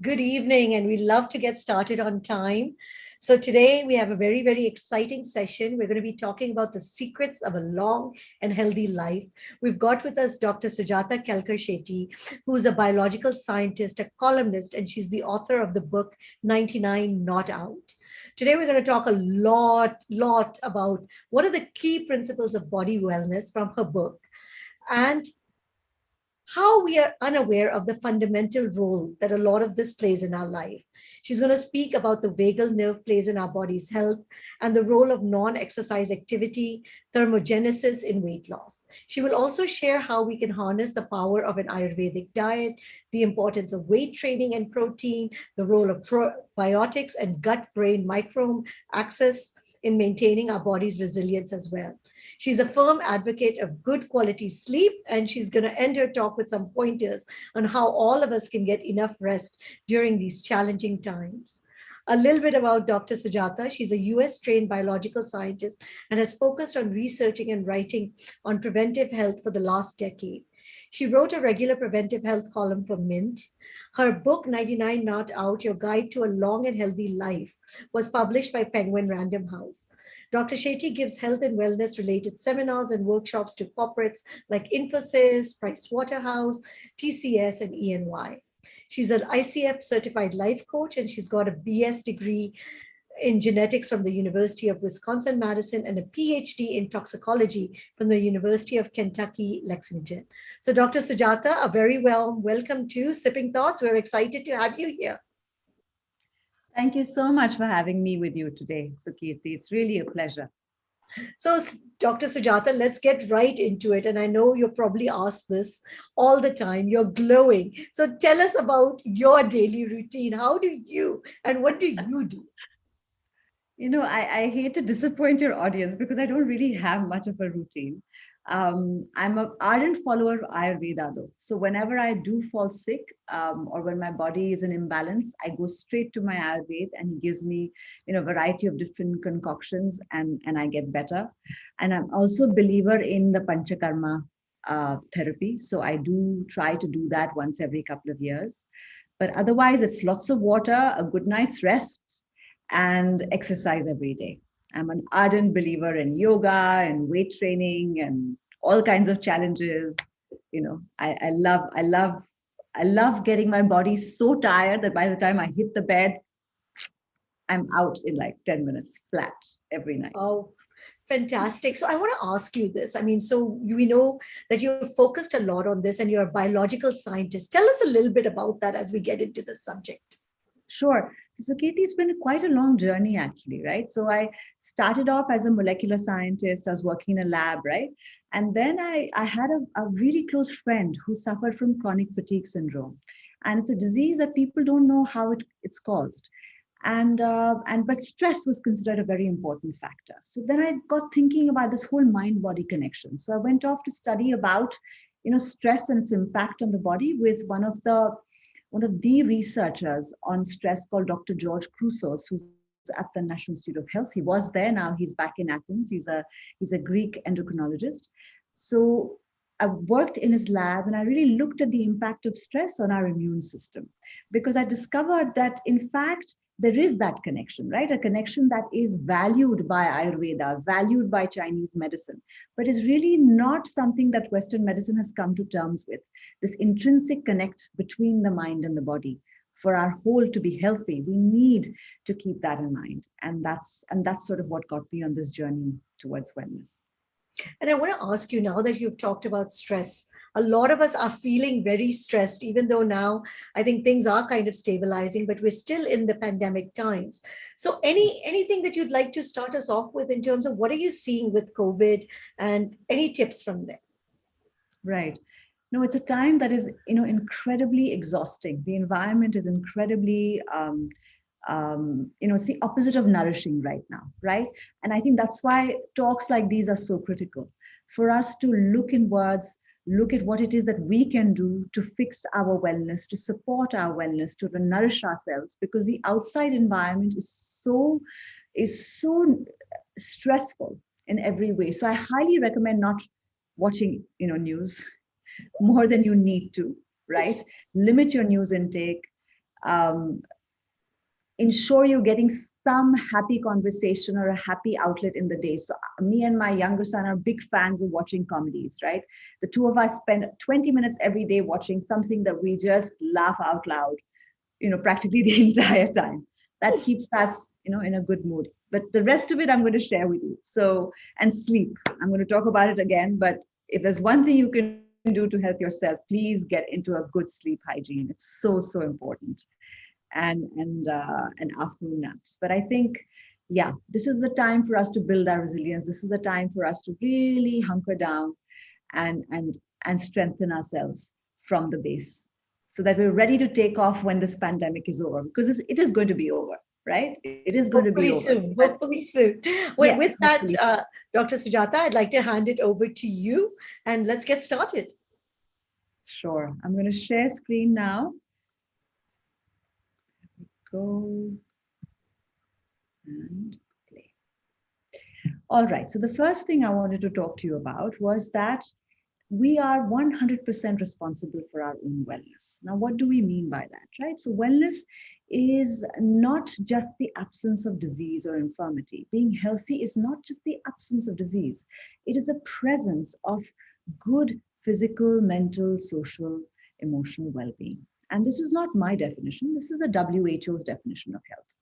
Good evening, and we love to get started on time. So, today we have a very, very exciting session. We're going to be talking about the secrets of a long and healthy life. We've got with us Dr. Sujata Kelkar Shetty, who's a biological scientist, a columnist, and she's the author of the book 99 Not Out. Today, we're going to talk a lot about what are the key principles of body wellness from her book and how we are unaware of the fundamental role that a lot of this plays in our life. She's going to speak about the vagal nerve plays in our body's health and the role of non-exercise activity, thermogenesis in weight loss. She will also share how we can harness the power of an Ayurvedic diet, the importance of weight training and protein, the role of probiotics and gut-brain microbiome access in maintaining our body's resilience as well. She's a firm advocate of good quality sleep, and she's going to end her talk with some pointers on how all of us can get enough rest during these challenging times. A little bit about Dr. Sujata. She's a US trained biological scientist and has focused on researching and writing on preventive health for the last decade. She wrote a regular preventive health column for Mint. Her book, 99 Not Out, Your Guide to a Long and Healthy Life, was published by Penguin Random House. Dr. Shetty gives health and wellness related seminars and workshops to corporates like Infosys, Price Waterhouse, TCS, and EY. She's an ICF certified life coach, and she's got a BS degree in genetics from the University of Wisconsin-Madison and a PhD in toxicology from the University of Kentucky, Lexington. So Dr. Sujata, a very welcome to Sipping Thoughts. We're excited to have you here. Thank you so much for having me with you today, Sukirti. It's really a pleasure. So, Dr. Sujata, let's get right into it. And I know you're probably asked this all the time. You're glowing. So, tell us about your daily routine. How do you and what do you do? I hate to disappoint your audience because I don't really have much of a routine. I'm an ardent follower of Ayurveda, though. So whenever I do fall sick or when my body is in imbalance, I go straight to my Ayurveda and he gives me, a variety of different concoctions and I get better. And I'm also a believer in the Panchakarma therapy. So I do try to do that once every couple of years. But otherwise, it's lots of water, a good night's rest, and exercise every day. I'm an ardent believer in yoga and weight training and all kinds of challenges. I love getting my body so tired that by the time I hit the bed, I'm out in like 10 minutes flat every night. Oh, fantastic. So I want to ask you this. I mean, so we know that you've focused a lot on this and you're a biological scientist. Tell us a little bit about that as we get into the subject. Sure. So Katie, it's been quite a long journey actually, right? So I started off as a molecular scientist. I was working in a lab, right? And then I had a really close friend who suffered from chronic fatigue syndrome. And it's a disease that people don't know how it's caused. But stress was considered a very important factor. So then I got thinking about this whole mind-body connection. So I went off to study about, stress and its impact on the body with one of the researchers on stress called Dr. George Crusos, who's at the National Institute of Health. He was there, now he's back in Athens. He's a Greek endocrinologist. So I worked in his lab and I really looked at the impact of stress on our immune system because I discovered that in fact, there is that connection, right? A connection that is valued by Ayurveda, valued by Chinese medicine, but is really not something that Western medicine has come to terms with. This intrinsic connect between the mind and the body. For our whole to be healthy, we need to keep that in mind. And that's sort of what got me on this journey towards wellness. And I want to ask you, now that you've talked about stress, a lot of us are feeling very stressed, even though now I think things are kind of stabilizing, but we're still in the pandemic times. So anything that you'd like to start us off with in terms of what are you seeing with COVID and any tips from there? Right. No, it's a time that is, incredibly exhausting. The environment is incredibly, it's the opposite of nourishing right now, right? And I think that's why talks like these are so critical for us to look inwards, look at what it is that we can do to fix our wellness, to support our wellness, to nourish ourselves, because the outside environment is so stressful in every way. So I highly recommend not watching, news more than you need to, right? Limit your news intake. Um, ensure you're getting some happy conversation or a happy outlet in the day. So me and my younger son are big fans of watching comedies, right? The two of us spend 20 minutes every day watching something that we just laugh out loud, practically the entire time. That keeps us, in a good mood. But the rest of it, I'm going to share with you. So, and sleep. I'm going to talk about it again. But if there's one thing you can do to help yourself, please get into a good sleep hygiene. It's so, so important. And afternoon naps. But I think, yeah, this is the time for us to build our resilience. This is the time for us to really hunker down and and and strengthen ourselves from the base, so that we're ready to take off when this pandemic is over, because it is going to be over, right? It is going to be Hopefully over. soon. But Hopefully soon. yes, With that, hopefully. Dr. Sujata, I'd like to hand it over to you and let's get started. Sure. I'm going to share screen now. Go and play. All right. So the first thing I wanted to talk to you about was that we are 100% responsible for our own wellness. Now, what do we mean by that, right? So, wellness is not just the absence of disease or infirmity. Being healthy is not just the absence of disease, it is the presence of good physical, mental, social, emotional well being. And this is not my definition, this is the WHO's definition of health.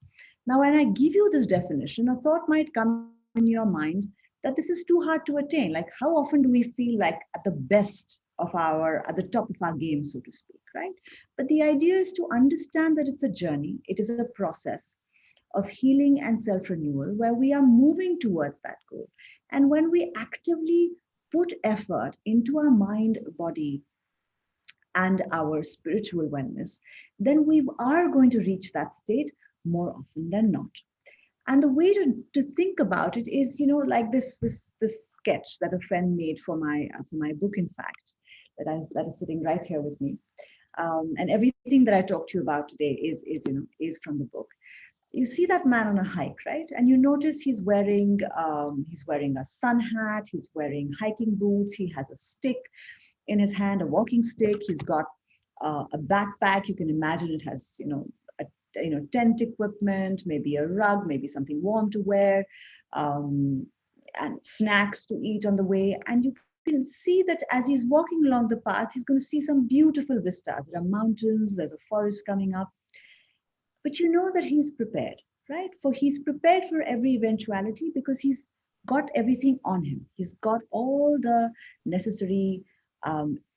Now, when I give you this definition, a thought might come in your mind that this is too hard to attain. Like, how often do we feel like at the best of at the top of our game, so to speak, right? But the idea is to understand that it's a journey, it is a process of healing and self renewal where we are moving towards that goal. And when we actively put effort into our mind, body, and our spiritual wellness, then we are going to reach that state more often than not. And the way to think about it is, like this sketch that a friend made for my book, in fact, that is sitting right here with me. And everything that I talked to you about today is from the book. You see that man on a hike, right? And you notice he's wearing a sun hat, he's wearing hiking boots, he has a stick in his hand, a walking stick. He's got a backpack. You can imagine it has, tent equipment, maybe a rug, maybe something warm to wear, and snacks to eat on the way. And you can see that as he's walking along the path, he's going to see some beautiful vistas. There are mountains, there's a forest coming up. But you know that he's prepared, right? For he's prepared for every eventuality because he's got everything on him. He's got all the necessary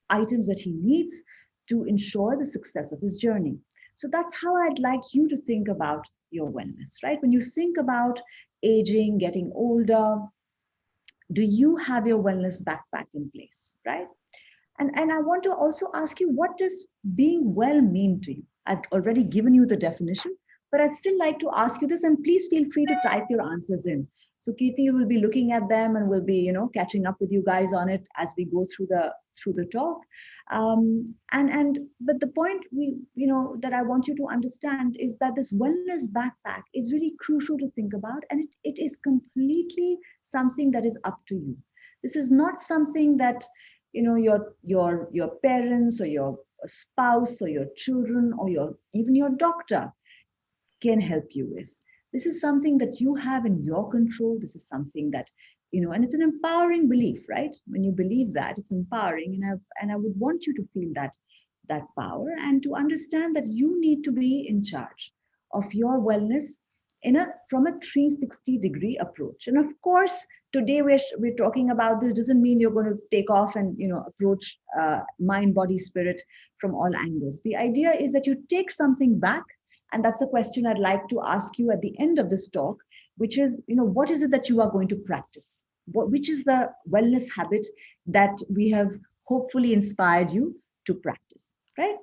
items that he needs to ensure the success of his journey. So that's how I'd like you to think about your wellness, right? When you think about aging, getting older, do you have your wellness backpack in place, right? And I want to also ask you, what does being well mean to you? I've already given you the definition, but I'd still like to ask you this, and please feel free to type your answers in. So Kirti will be looking at them and will be, catching up with you guys on it as we go through the talk. But the point that I want you to understand is that this wellness backpack is really crucial to think about, and it is completely something that is up to you. This is not something that your parents or your spouse or your children or even your doctor can help you with. This is something that you have in your control. This is something that, and it's an empowering belief, right? When you believe that, it's empowering. And I would want you to feel that power and to understand that you need to be in charge of your wellness from a 360-degree approach. And of course, today we're talking about this doesn't mean you're going to take off and approach mind, body, spirit from all angles. The idea is that you take something back, and that's a question I'd like to ask you at the end of this talk, which is, what is it that you are going to practice? Which is the wellness habit that we have hopefully inspired you to practice, right?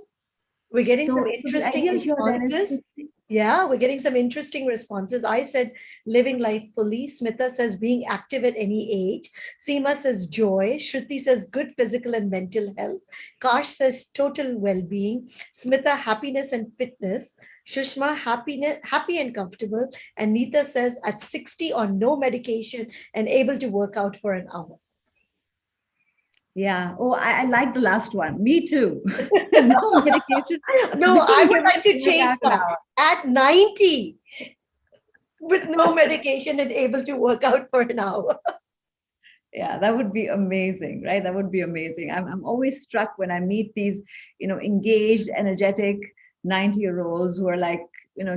We're getting So some the interesting idea here then is responses. Yeah, we're getting some interesting responses. I said living life fully. Smita says being active at any age. Seema says joy. Shruti says good physical and mental health. Kash says total well-being. Smita, happiness and fitness. Shushma, happy and comfortable. And Neeta says at 60 on no medication and able to work out for an hour. Yeah. Oh, I like the last one. Me too. No medication No, until I you would like to work change out an that. hour. At 90, with no medication and able to work out for an hour. Yeah, that would be amazing, right? That would be amazing. I'm always struck when I meet these, engaged, energetic 90-year-olds who are like,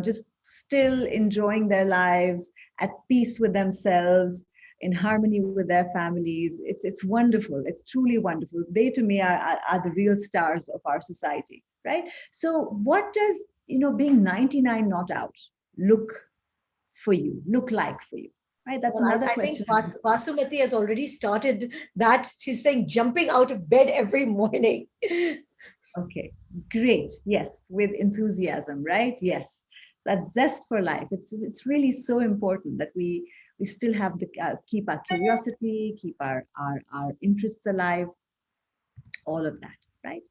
just still enjoying their lives, at peace with themselves, in harmony with their families. It's wonderful. It's truly wonderful. They to me are the real stars of our society, right? So what does, being 99 not out look for you, look like for you? Right? That's Well, another I think question. Vasumati has already started that. She's saying jumping out of bed every morning. Okay, great. Yes, with enthusiasm, right? Yes, that zest for life. It's really so important that we still have the keep our curiosity, keep our interests alive, all of that, right?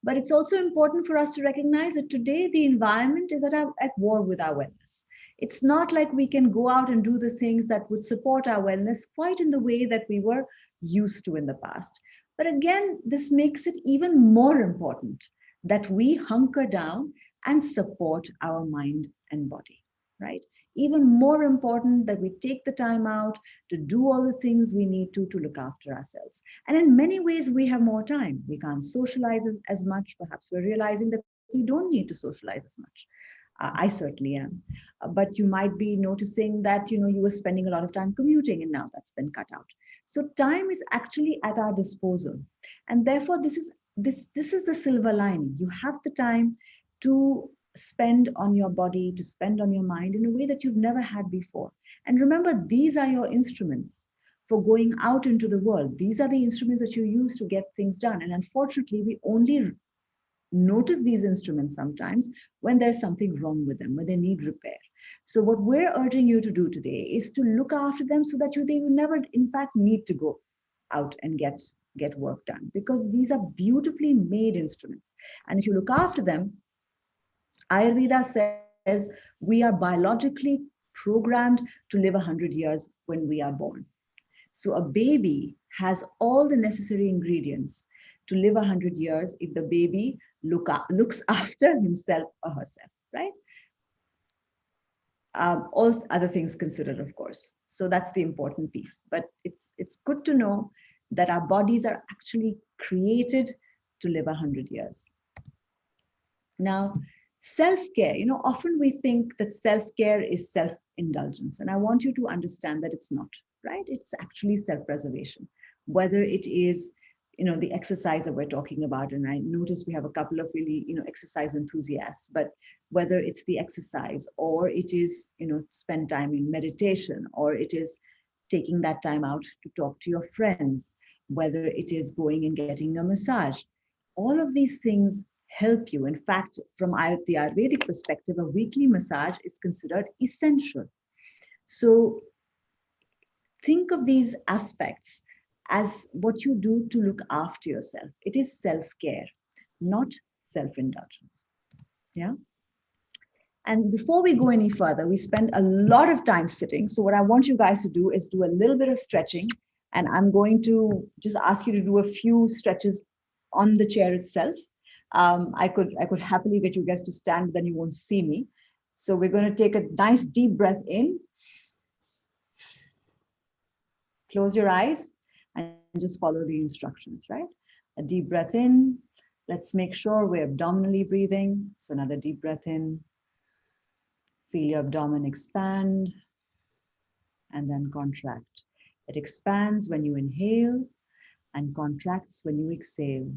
But it's also important for us to recognize that today the environment is at war with our wellness. It's not like we can go out and do the things that would support our wellness quite in the way that we were used to in the past. But again, this makes it even more important that we hunker down and support our mind and body, right? Even more important that we take the time out to do all the things we need to look after ourselves. And in many ways, we have more time. We can't socialize as much. Perhaps we're realizing that we don't need to socialize as much. I certainly am. But you might be noticing that you were spending a lot of time commuting, and now that's been cut out. So time is actually at our disposal, and therefore this is the silver lining. You have the time to spend on your body, to spend on your mind in a way that you've never had before. And remember, these are your instruments for going out into the world. These are the instruments that you use to get things done. And unfortunately, we only notice these instruments sometimes when there's something wrong with them, when they need repair. So, what we're urging you to do today is to look after them so that they will never, in fact, need to go out and get work done, because these are beautifully made instruments. And if you look after them, Ayurveda says we are biologically programmed to live 100 years when we are born. So a baby has all the necessary ingredients to live 100 years if the baby looks after himself or herself, right? All other things considered, of course. So that's the important piece. But it's good to know that our bodies are actually created to live 100 years. Now, self-care, often we think that self-care is self-indulgence. And I want you to understand that it's not, right? It's actually self-preservation. Whether it is, the exercise that we're talking about, and I notice we have a couple of really, exercise enthusiasts, but whether it's the exercise or it is, spend time in meditation, or it is taking that time out to talk to your friends, whether it is going and getting a massage, all of these things help you. In fact, from the Ayurvedic perspective, a weekly massage is considered essential. So think of these aspects as what you do to look after yourself. It is self-care, not self-indulgence. Yeah. And before we go any further, we spend a lot of time sitting. So what I want you guys to do is do a little bit of stretching. And I'm going to just ask you to do a few stretches on the chair itself. I could happily get you guys to stand, but then you won't see me. So we're going to take a nice deep breath in. Close your eyes and just follow the instructions, right? A deep breath in. Let's make sure we're abdominally breathing. So another deep breath in. Feel your abdomen expand and then contract. It expands when you inhale and contracts when you exhale.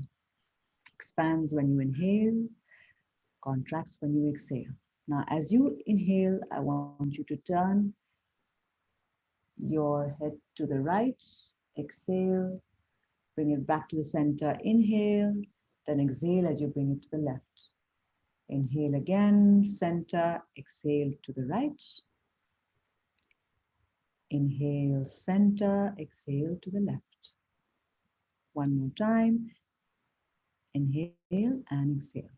Expands when you inhale, contracts when you exhale. Now, as you inhale, I want you to turn your head to the right, exhale, bring it back to the center, inhale, then exhale as you bring it to the left. Inhale again, center, exhale to the right. Inhale, center, exhale to the left. One more time. Inhale and exhale.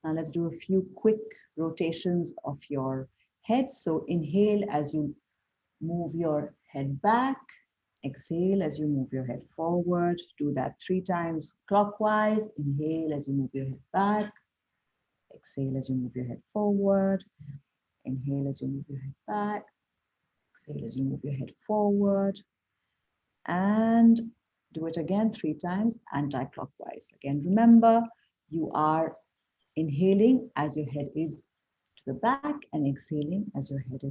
Now let's do a few quick rotations of your head. So inhale as you move your head back. Exhale as you move your head forward. Do that 3 times clockwise. Inhale as you move your head back. Exhale as you move your head forward. Inhale as you move your head back. Exhale as you move your head forward. And do it again 3 times anti-clockwise. Again, remember, you are inhaling as your head is to the back and exhaling as your head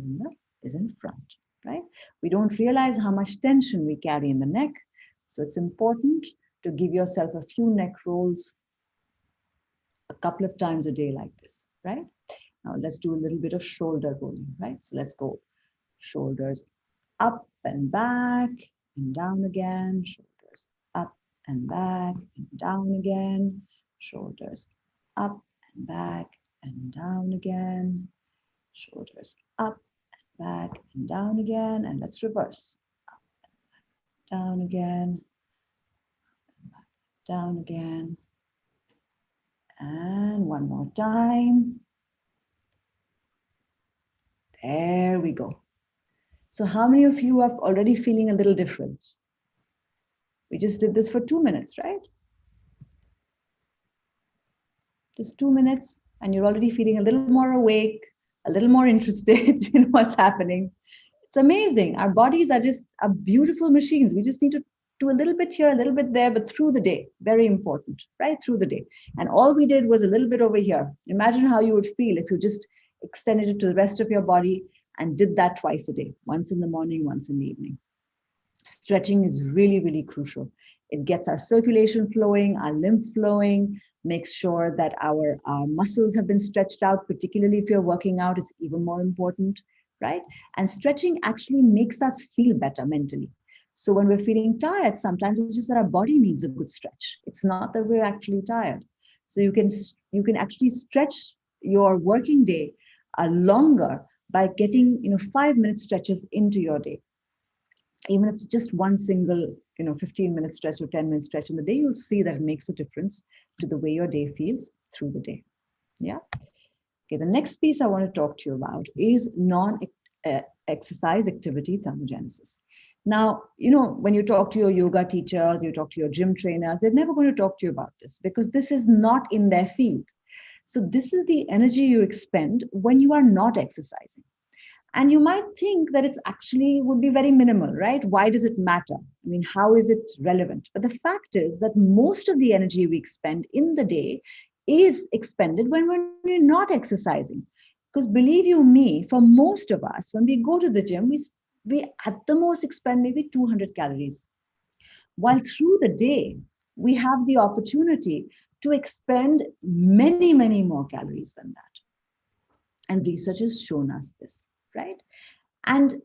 is in front, right? We don't realize how much tension we carry in the neck. So it's important to give yourself a few neck rolls a couple of times a day like this, right? Now let's do a little bit of shoulder rolling, right? So let's go shoulders up and back and down again, shoulders up and back and down again, shoulders up and back and down again, shoulders up and back and down again, and let's reverse. Up and back, down again, back, down again, and one more time. There we go. So how many of you are already feeling a little different? We just did this for 2 minutes, right? Just 2 minutes, and you're already feeling a little more awake, a little more interested in what's happening. It's amazing. Our bodies are beautiful machines. We just need to do a little bit here, a little bit there, but through the day. Very important, right? Through the day. And all we did was a little bit over here. Imagine how you would feel if you just extended it to the rest of your body and did that twice a day, once in the morning, once in the evening. Stretching is really, really crucial. It gets our circulation flowing, our lymph flowing, makes sure that our muscles have been stretched out, particularly if you're working out, it's even more important, right? And stretching actually makes us feel better mentally. So when we're feeling tired, sometimes it's just that our body needs a good stretch. It's not that we're actually tired. So you can actually stretch your working day longer by getting 5-minute stretches into your day. Even if it's just one single 15-minute stretch or 10-minute stretch in the day, you'll see that it makes a difference to the way your day feels through the day. Yeah. Okay, the next piece I want to talk to you about is non-exercise activity thermogenesis. Now, when you talk to your yoga teachers, you talk to your gym trainers, they're never going to talk to you about this because this is not in their field. So this is the energy you expend when you are not exercising. And you might think that it's actually would be very minimal, right? Why does it matter? I mean, how is it relevant? But the fact is that most of the energy we expend in the day is expended when we're not exercising. Because believe you me, for most of us, when we go to the gym, we at the most expend maybe 200 calories. While through the day, we have the opportunity to expend many, many more calories than that. And research has shown us this, right? And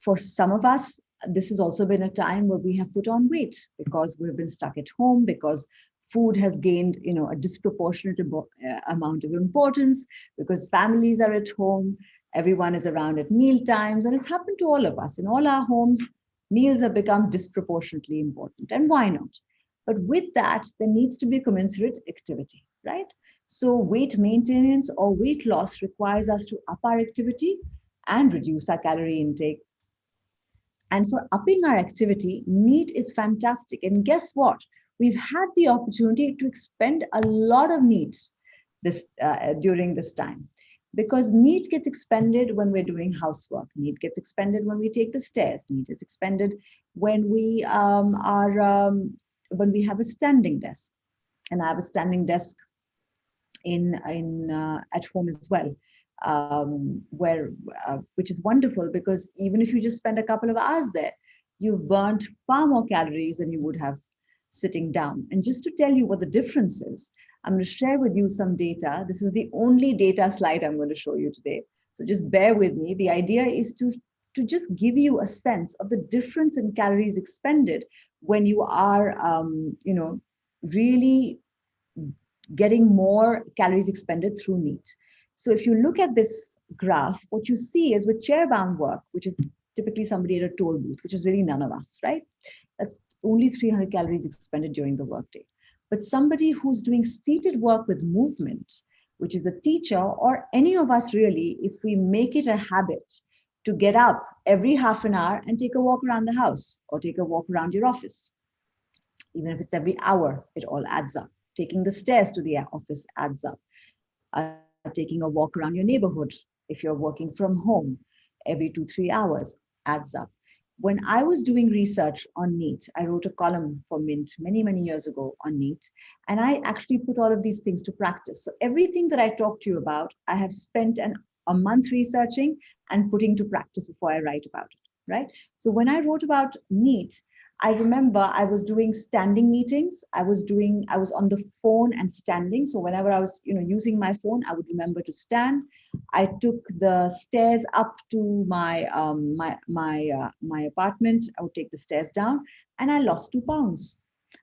for some of us, this has also been a time where we have put on weight because we've been stuck at home, because food has gained a disproportionate amount of importance, because families are at home, everyone is around at meal times, and it's happened to all of us. In all our homes, meals have become disproportionately important. And why not? But with that, there needs to be commensurate activity, right? So weight maintenance or weight loss requires us to up our activity and reduce our calorie intake. And for upping our activity, NEAT is fantastic. And guess what? We've had the opportunity to expend a lot of NEAT during this time, because NEAT gets expended when we're doing housework. NEAT gets expended when we take the stairs. NEAT is expended when we when we have a standing desk. And I have a standing desk at home as well, which is wonderful, because even if you just spend a couple of hours there, you've burnt far more calories than you would have sitting down. And just to tell you what the difference is, I'm going to share with you some data. This is the only data slide I'm going to show you today. So just bear with me. The idea is to just give you a sense of the difference in calories expended when you are, really getting more calories expended through NEAT. So if you look at this graph, what you see is with chairbound work, which is typically somebody at a toll booth, which is really none of us, right? That's only 300 calories expended during the workday. But somebody who's doing seated work with movement, which is a teacher or any of us really, if we make it a habit to get up every half an hour and take a walk around the house or take a walk around your office. Even if it's every hour, it all adds up. Taking the stairs to the office adds up. Taking a walk around your neighborhood, if you're working from home, every 2-3 hours adds up. When I was doing research on NEAT, I wrote a column for Mint many, many years ago on NEAT, and I actually put all of these things to practice. So everything that I talked to you about, I have spent a month researching and putting to practice before I write about it, right? So when I wrote about NEAT, I remember I was doing standing meetings. I was on the phone and standing. So whenever I was, using my phone, I would remember to stand. I took the stairs up to my apartment. I would take the stairs down, and I lost 2 pounds.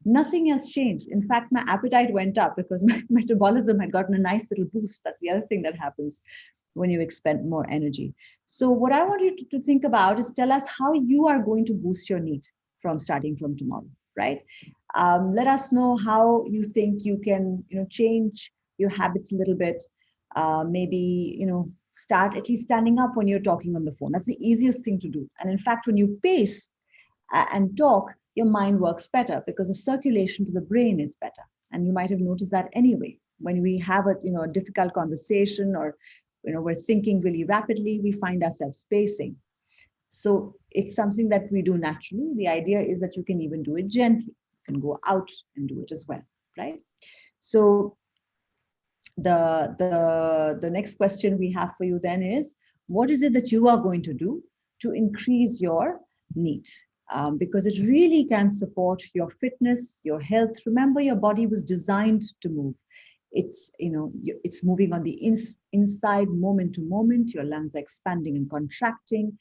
Nothing else changed. In fact, my appetite went up because my metabolism had gotten a nice little boost. That's the other thing that happens when you expend more energy. So what I want you to think about is tell us how you are going to boost your NEAT from starting from tomorrow, right? Let us know how you think you can, change your habits a little bit. Maybe, start at least standing up when you're talking on the phone. That's the easiest thing to do. And in fact, when you pace and talk, your mind works better because the circulation to the brain is better. And you might have noticed that anyway. When we have a difficult conversation or, we're thinking really rapidly, we find ourselves pacing. So it's something that we do naturally. The idea is that you can even do it gently. You can go out and do it as well, right? So the next question we have for you then is, what is it that you are going to do to increase your NEAT? Because it really can support your fitness, your health. Remember, your body was designed to move. It's moving on the inside moment to moment. Your lungs are expanding and contracting.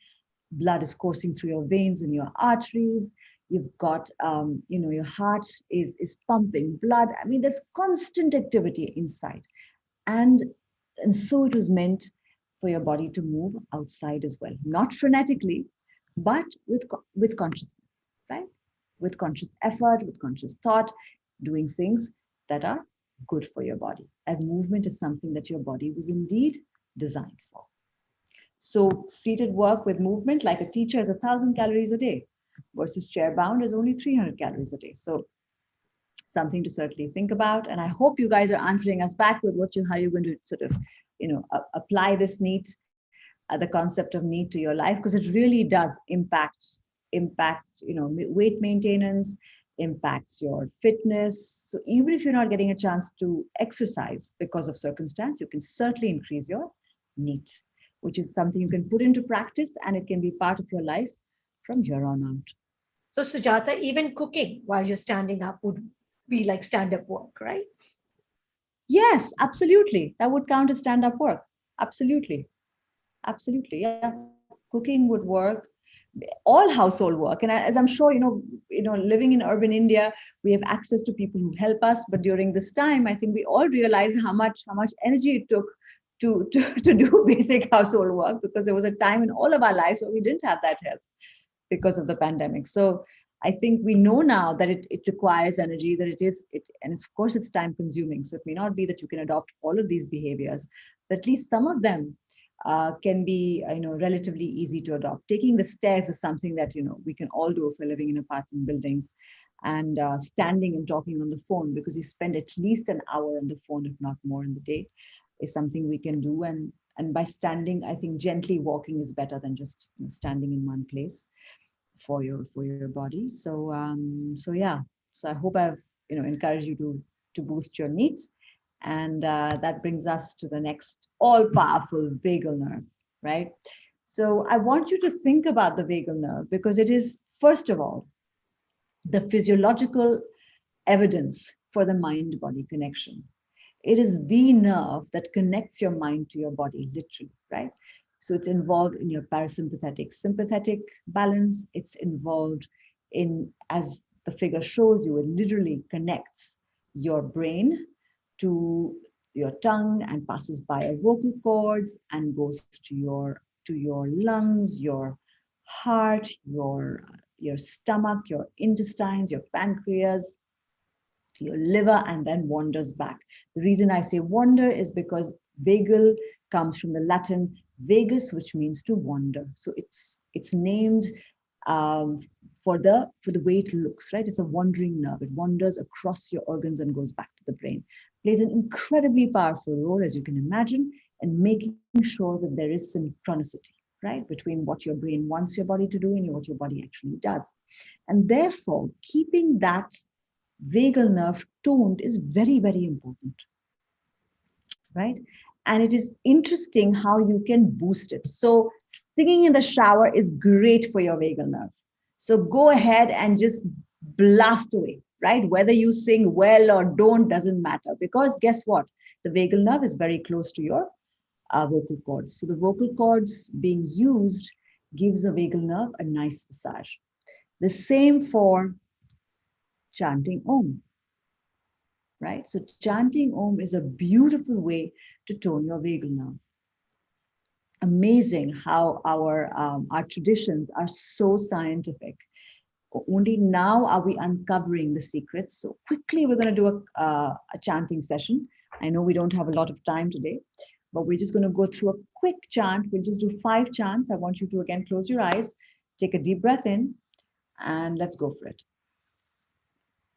Blood is coursing through your veins and your arteries. You've got, your heart is pumping blood. I mean, there's constant activity inside. And so it was meant for your body to move outside as well. Not frenetically, but with consciousness, right? With conscious effort, with conscious thought, doing things that are good for your body. And movement is something that your body was indeed designed for. So seated work with movement, like a teacher, is 1,000 calories a day versus chair-bound is only 300 calories a day. So something to certainly think about. And I hope you guys are answering us back with how you're going to sort of, apply this NEAT, the concept of NEAT to your life, because it really does impact, weight maintenance, impacts your fitness. So even if you're not getting a chance to exercise because of circumstance, you can certainly increase your NEAT, which is something you can put into practice, and it can be part of your life from here on out. So Sujata, even cooking while you're standing up would be like stand-up work, right? Yes, absolutely. That would count as stand-up work. Absolutely. Absolutely. Yeah. Cooking would work. All household work. And as I'm sure, living in urban India, we have access to people who help us. But during this time, I think we all realized how much energy it took to do basic household work, because there was a time in all of our lives where we didn't have that help because of the pandemic. So I think we know now that it requires energy, and of course it's time consuming. So it may not be that you can adopt all of these behaviors, but at least some of them can be, relatively easy to adopt. Taking the stairs is something that, we can all do if we're living in apartment buildings, and standing and talking on the phone, because you spend at least an hour on the phone, if not more, in the day, is something we can do. And by standing, I think gently walking is better than just standing in one place for your body. So yeah. So I hope I've encouraged you to boost your NEAT. And that brings us to the next all-powerful vagal nerve, right? So I want you to think about the vagal nerve, because it is, first of all, the physiological evidence for the mind-body connection. It is the nerve that connects your mind to your body, literally, right? So it's involved in your parasympathetic, sympathetic balance. It's involved in, as the figure shows you, it literally connects your brain to your tongue and passes by your vocal cords and goes to your lungs, your heart, your stomach, your intestines, your pancreas, your liver, and then wanders back. The reason I say wander is because vagal comes from the Latin vagus, which means to wander. So it's named um, for the way it looks, right? It's a wandering nerve. It wanders across your organs and goes back to the brain. Plays an incredibly powerful role, as you can imagine, in making sure that there is synchronicity, right, between what your brain wants your body to do and what your body actually does. And therefore, keeping that vagal nerve toned is very, very important, right? And it is interesting how you can boost it. So, singing in the shower is great for your vagal nerve. So, go ahead and just blast away, right? Whether you sing well or don't doesn't matter, because guess what? The vagal nerve is very close to your vocal cords. So, the vocal cords being used gives the vagal nerve a nice massage. The same for chanting Om, right? So chanting Om is a beautiful way to tone your vagal nerve. Amazing how our traditions are so scientific. Only now are we uncovering the secrets. So quickly, we're going to do a chanting session. I know we don't have a lot of time today, but we're just going to go through a quick chant. We'll just do 5 chants. I want you to again close your eyes, take a deep breath in, and let's go for it.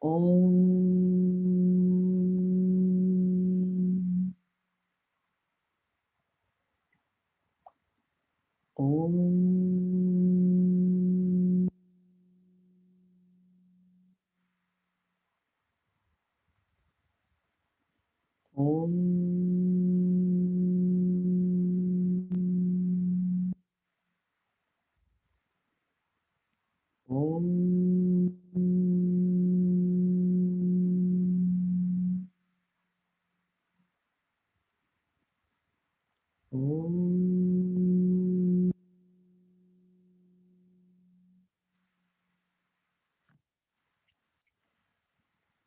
Om. Om. Om. Om. Om.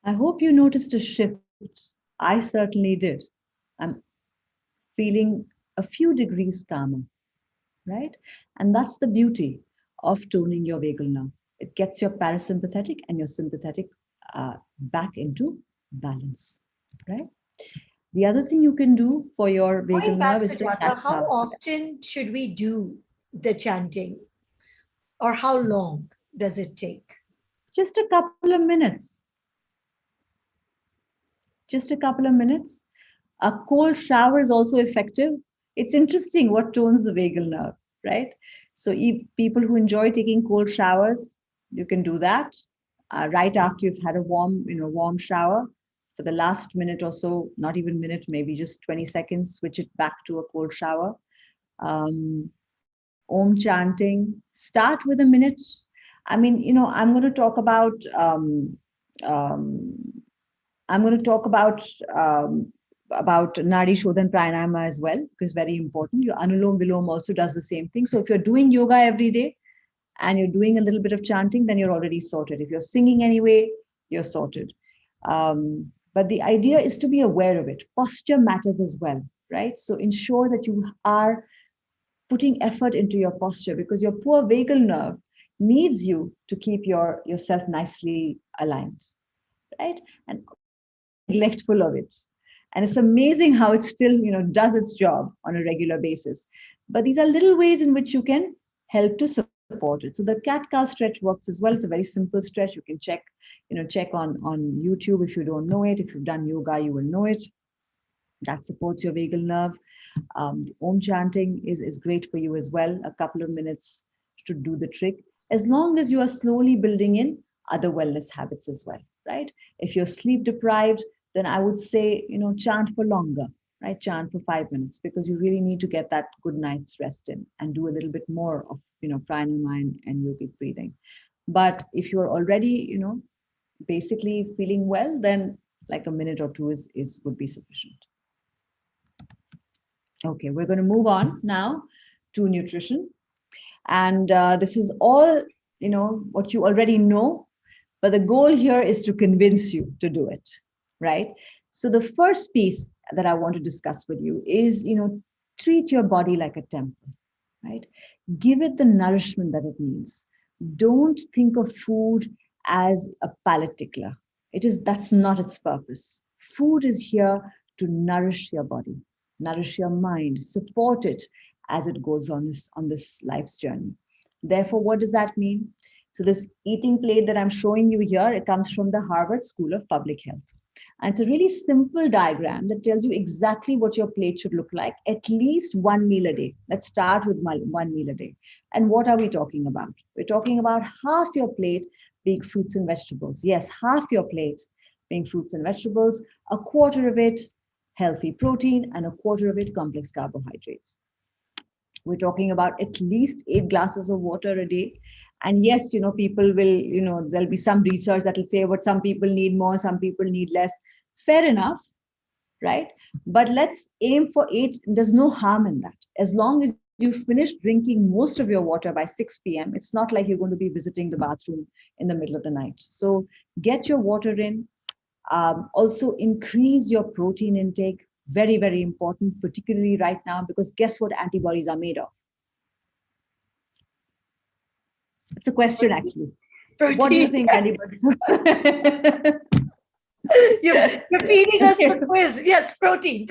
I hope you noticed a shift. I certainly did. I'm feeling a few degrees calmer, right? And that's the beauty of toning your vagal nerve. It gets your parasympathetic and your sympathetic back into balance, right? The other thing you can do for your vagal Going nerve back, is the cat Sujata, how cow stretch. often should we do the chanting, or how long does it take? Just a couple of minutes. Just a couple of minutes. A cold shower is also effective. It's interesting what tones the vagal nerve, right? So, if people who enjoy taking cold showers, you can do that right after you've had a warm shower. For the last minute or so, not even minute, maybe just 20 seconds, switch it back to a cold shower. Om chanting. Start with a minute. I mean, I'm going to talk about um, I'm going to talk about Nadi Shodhan Pranayama as well, because very important. Your Anulom Vilom also does the same thing. So if you're doing yoga every day and you're doing a little bit of chanting, then you're already sorted. If you're singing anyway, you're sorted. But the idea is to be aware of it. Posture matters as well, right? So ensure that you are putting effort into your posture, because your poor vagal nerve needs you to keep yourself nicely aligned, right? And neglectful of it. And it's amazing how it still, does its job on a regular basis. But these are little ways in which you can help to support it. So the cat-cow stretch works as well. It's a very simple stretch. You can check on YouTube if you don't know it. If you've done yoga, you will know it. That supports your vagal nerve. The Om chanting is great for you as well. A couple of minutes to do the trick, as long as you are slowly building in other wellness habits as well, right? If you're sleep deprived, then I would say, chant for longer, right? Chant for 5 minutes, because you really need to get that good night's rest in and do a little bit more of, pranayama and yogic breathing. But if you're already, basically feeling well, then like a minute or two is would be sufficient. Okay, we're going to move on now to nutrition. And this is all, what you already know, but the goal here is to convince you to do it, right? So the first piece that I want to discuss with you is, treat your body like a temple, right? Give it the nourishment that it needs. Don't think of food as a palate tickler. That's not its purpose. Food is here to nourish your body, nourish your mind, support it, as it goes on this life's journey. Therefore, what does that mean? So this eating plate that I'm showing you here, it comes from the Harvard School of Public Health. And it's a really simple diagram that tells you exactly what your plate should look like, at least one meal a day. Let's start with one meal a day. And what are we talking about? We're talking about half your plate being fruits and vegetables. Yes, half your plate being fruits and vegetables, a quarter of it healthy protein, and a quarter of it complex carbohydrates. We're talking about at least 8 glasses of water a day. And yes, people will, there'll be some research that will say, but some people need more, some people need less. Fair enough, right? But let's aim for 8. There's no harm in that. As long as you finish drinking most of your water by 6 p.m., it's not like you're going to be visiting the bathroom in the middle of the night. So get your water in. Also increase your protein intake. Very, very important, particularly right now, because guess what antibodies are made of? It's a question, actually. Protein. What do you think antibodies are? You're feeding us the quiz. Yes, protein.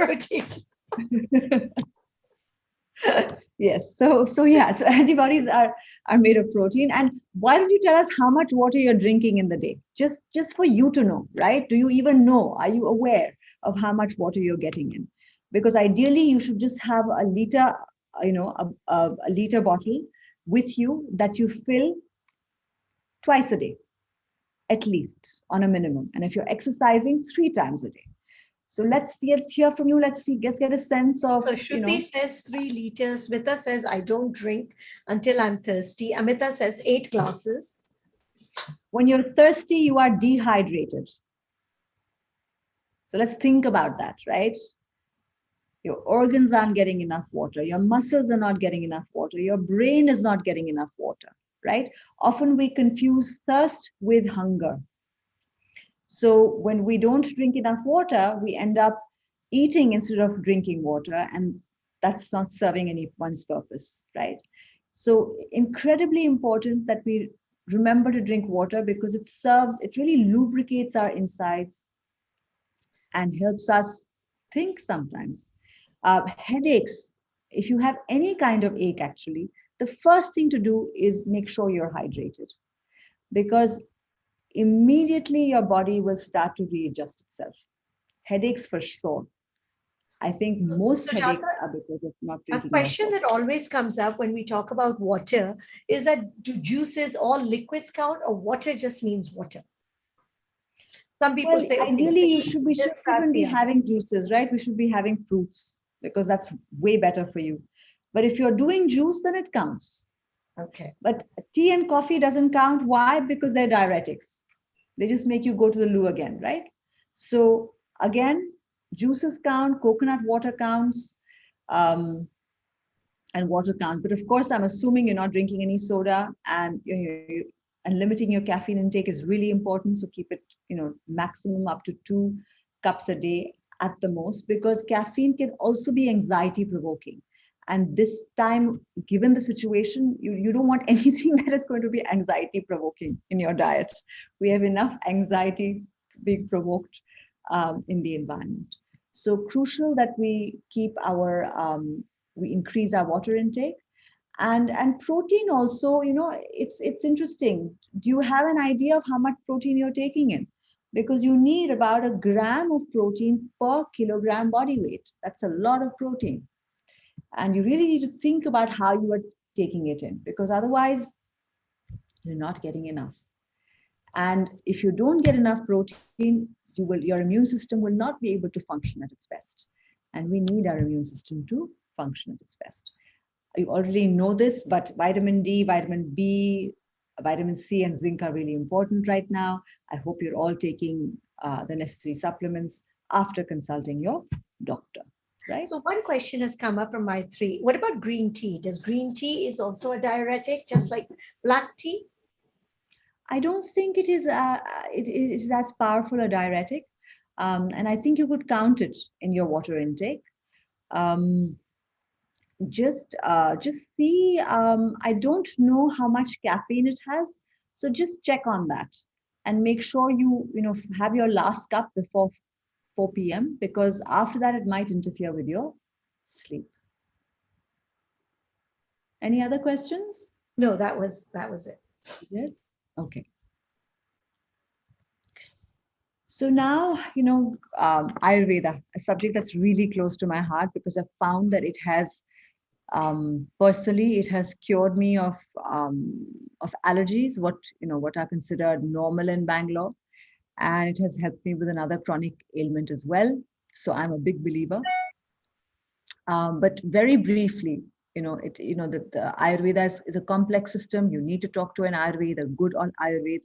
Yes. So antibodies are made of protein. And why don't you tell us how much water you're drinking in the day? Just for you to know, right? Do you even know? Are you aware of how much water you're getting in? Because ideally, you should just have a liter, a liter bottle with you that you fill twice a day, at least on a minimum. And if you're exercising, 3 times a day. So let's hear from you. Let's get a sense of. So Shruti says 3 liters. Smita says, I don't drink until I'm thirsty. Amita says 8 glasses. When you're thirsty, you are dehydrated. So let's think about that, right? Your organs aren't getting enough water. Your muscles are not getting enough water. Your brain is not getting enough water, right? Often we confuse thirst with hunger. So when we don't drink enough water, we end up eating instead of drinking water, and that's not serving anyone's purpose, right? So incredibly important that we remember to drink water, because it really lubricates our insides and helps us think sometimes. Headaches, if you have any kind of ache, actually, the first thing to do is make sure you're hydrated, because immediately your body will start to readjust itself. Headaches for sure. I think most headaches are because of not drinking. A question that always comes up when we talk about water is that, do juices, all liquids count, or water just means water? Some people say, ideally, we shouldn't be having juices, right? We should be having fruits, because that's way better for you. But if you're doing juice, then it counts. Okay. But tea and coffee doesn't count. Why? Because they're diuretics. They just make you go to the loo again, right? So again, juices count, coconut water counts, and water counts. But of course, I'm assuming you're not drinking any soda, and and limiting your caffeine intake is really important. So keep it, maximum up to 2 cups a day at the most, because caffeine can also be anxiety provoking. And this time, given the situation, you don't want anything that is going to be anxiety provoking in your diet. We have enough anxiety being provoked in the environment. So crucial that we keep we increase our water intake. And protein also, it's interesting. Do you have an idea of how much protein you're taking in? Because you need about 1 gram of protein per kilogram body weight. That's a lot of protein. And you really need to think about how you are taking it in, because otherwise you're not getting enough. And if you don't get enough protein, your immune system will not be able to function at its best. And we need our immune system to function at its best. You already know this, but vitamin D, vitamin B, vitamin C, and zinc are really important right now. I hope you're all taking the necessary supplements after consulting your doctor. Right. So one question has come up from my 3. What about green tea? Does green tea is also a diuretic, just like black tea? I don't think it is as powerful a diuretic. And I think you could count it in your water intake. Just see, I don't know how much caffeine it has. So just check on that and make sure you have your last cup before 4 p.m. because after that, it might interfere with your sleep. Any other questions? No, that was it. Is it? Okay. So now, Ayurveda, a subject that's really close to my heart because I've found that it has, personally, it has cured me of allergies, what are considered normal in Bangalore, and it has helped me with another chronic ailment as well. So I'm a big believer. But very briefly, the Ayurveda is a complex system. You need to talk to an Ayurveda, a good on Ayurveda,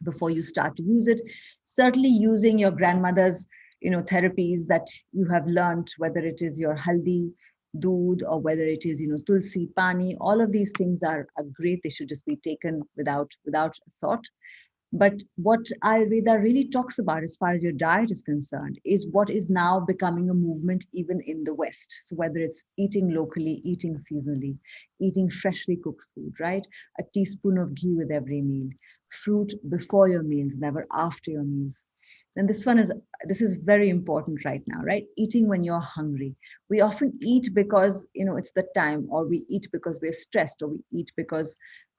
before you start to use it. Certainly using your grandmother's therapies that you have learned, whether it is your haldi doodh or whether it is tulsi pani, all of these things are great. They should just be taken without thought. But what Ayurveda really talks about, as far as your diet is concerned, is what is now becoming a movement even in the West. So whether it's eating locally, eating seasonally, eating freshly cooked food, right? A teaspoon of ghee with every meal, fruit before your meals, never after your meals. And this is very important right now, right? Eating when you're hungry. We often eat because it's the time, or we eat because we're stressed, or we eat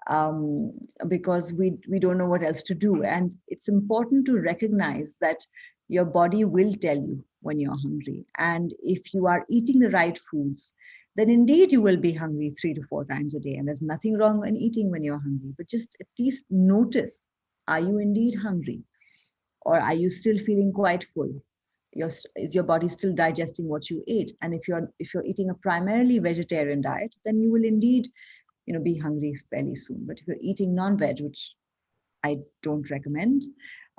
um, because we don't know what else to do. And it's important to recognize that your body will tell you when you're hungry. And if you are eating the right foods, then indeed you will be hungry 3 to 4 times a day. And there's nothing wrong in eating when you're hungry, but just at least notice, are you indeed hungry? Or are you still feeling quite full? Is your body still digesting what you ate? And if you're eating a primarily vegetarian diet, then you will indeed be hungry fairly soon. But if you're eating non-veg, which I don't recommend,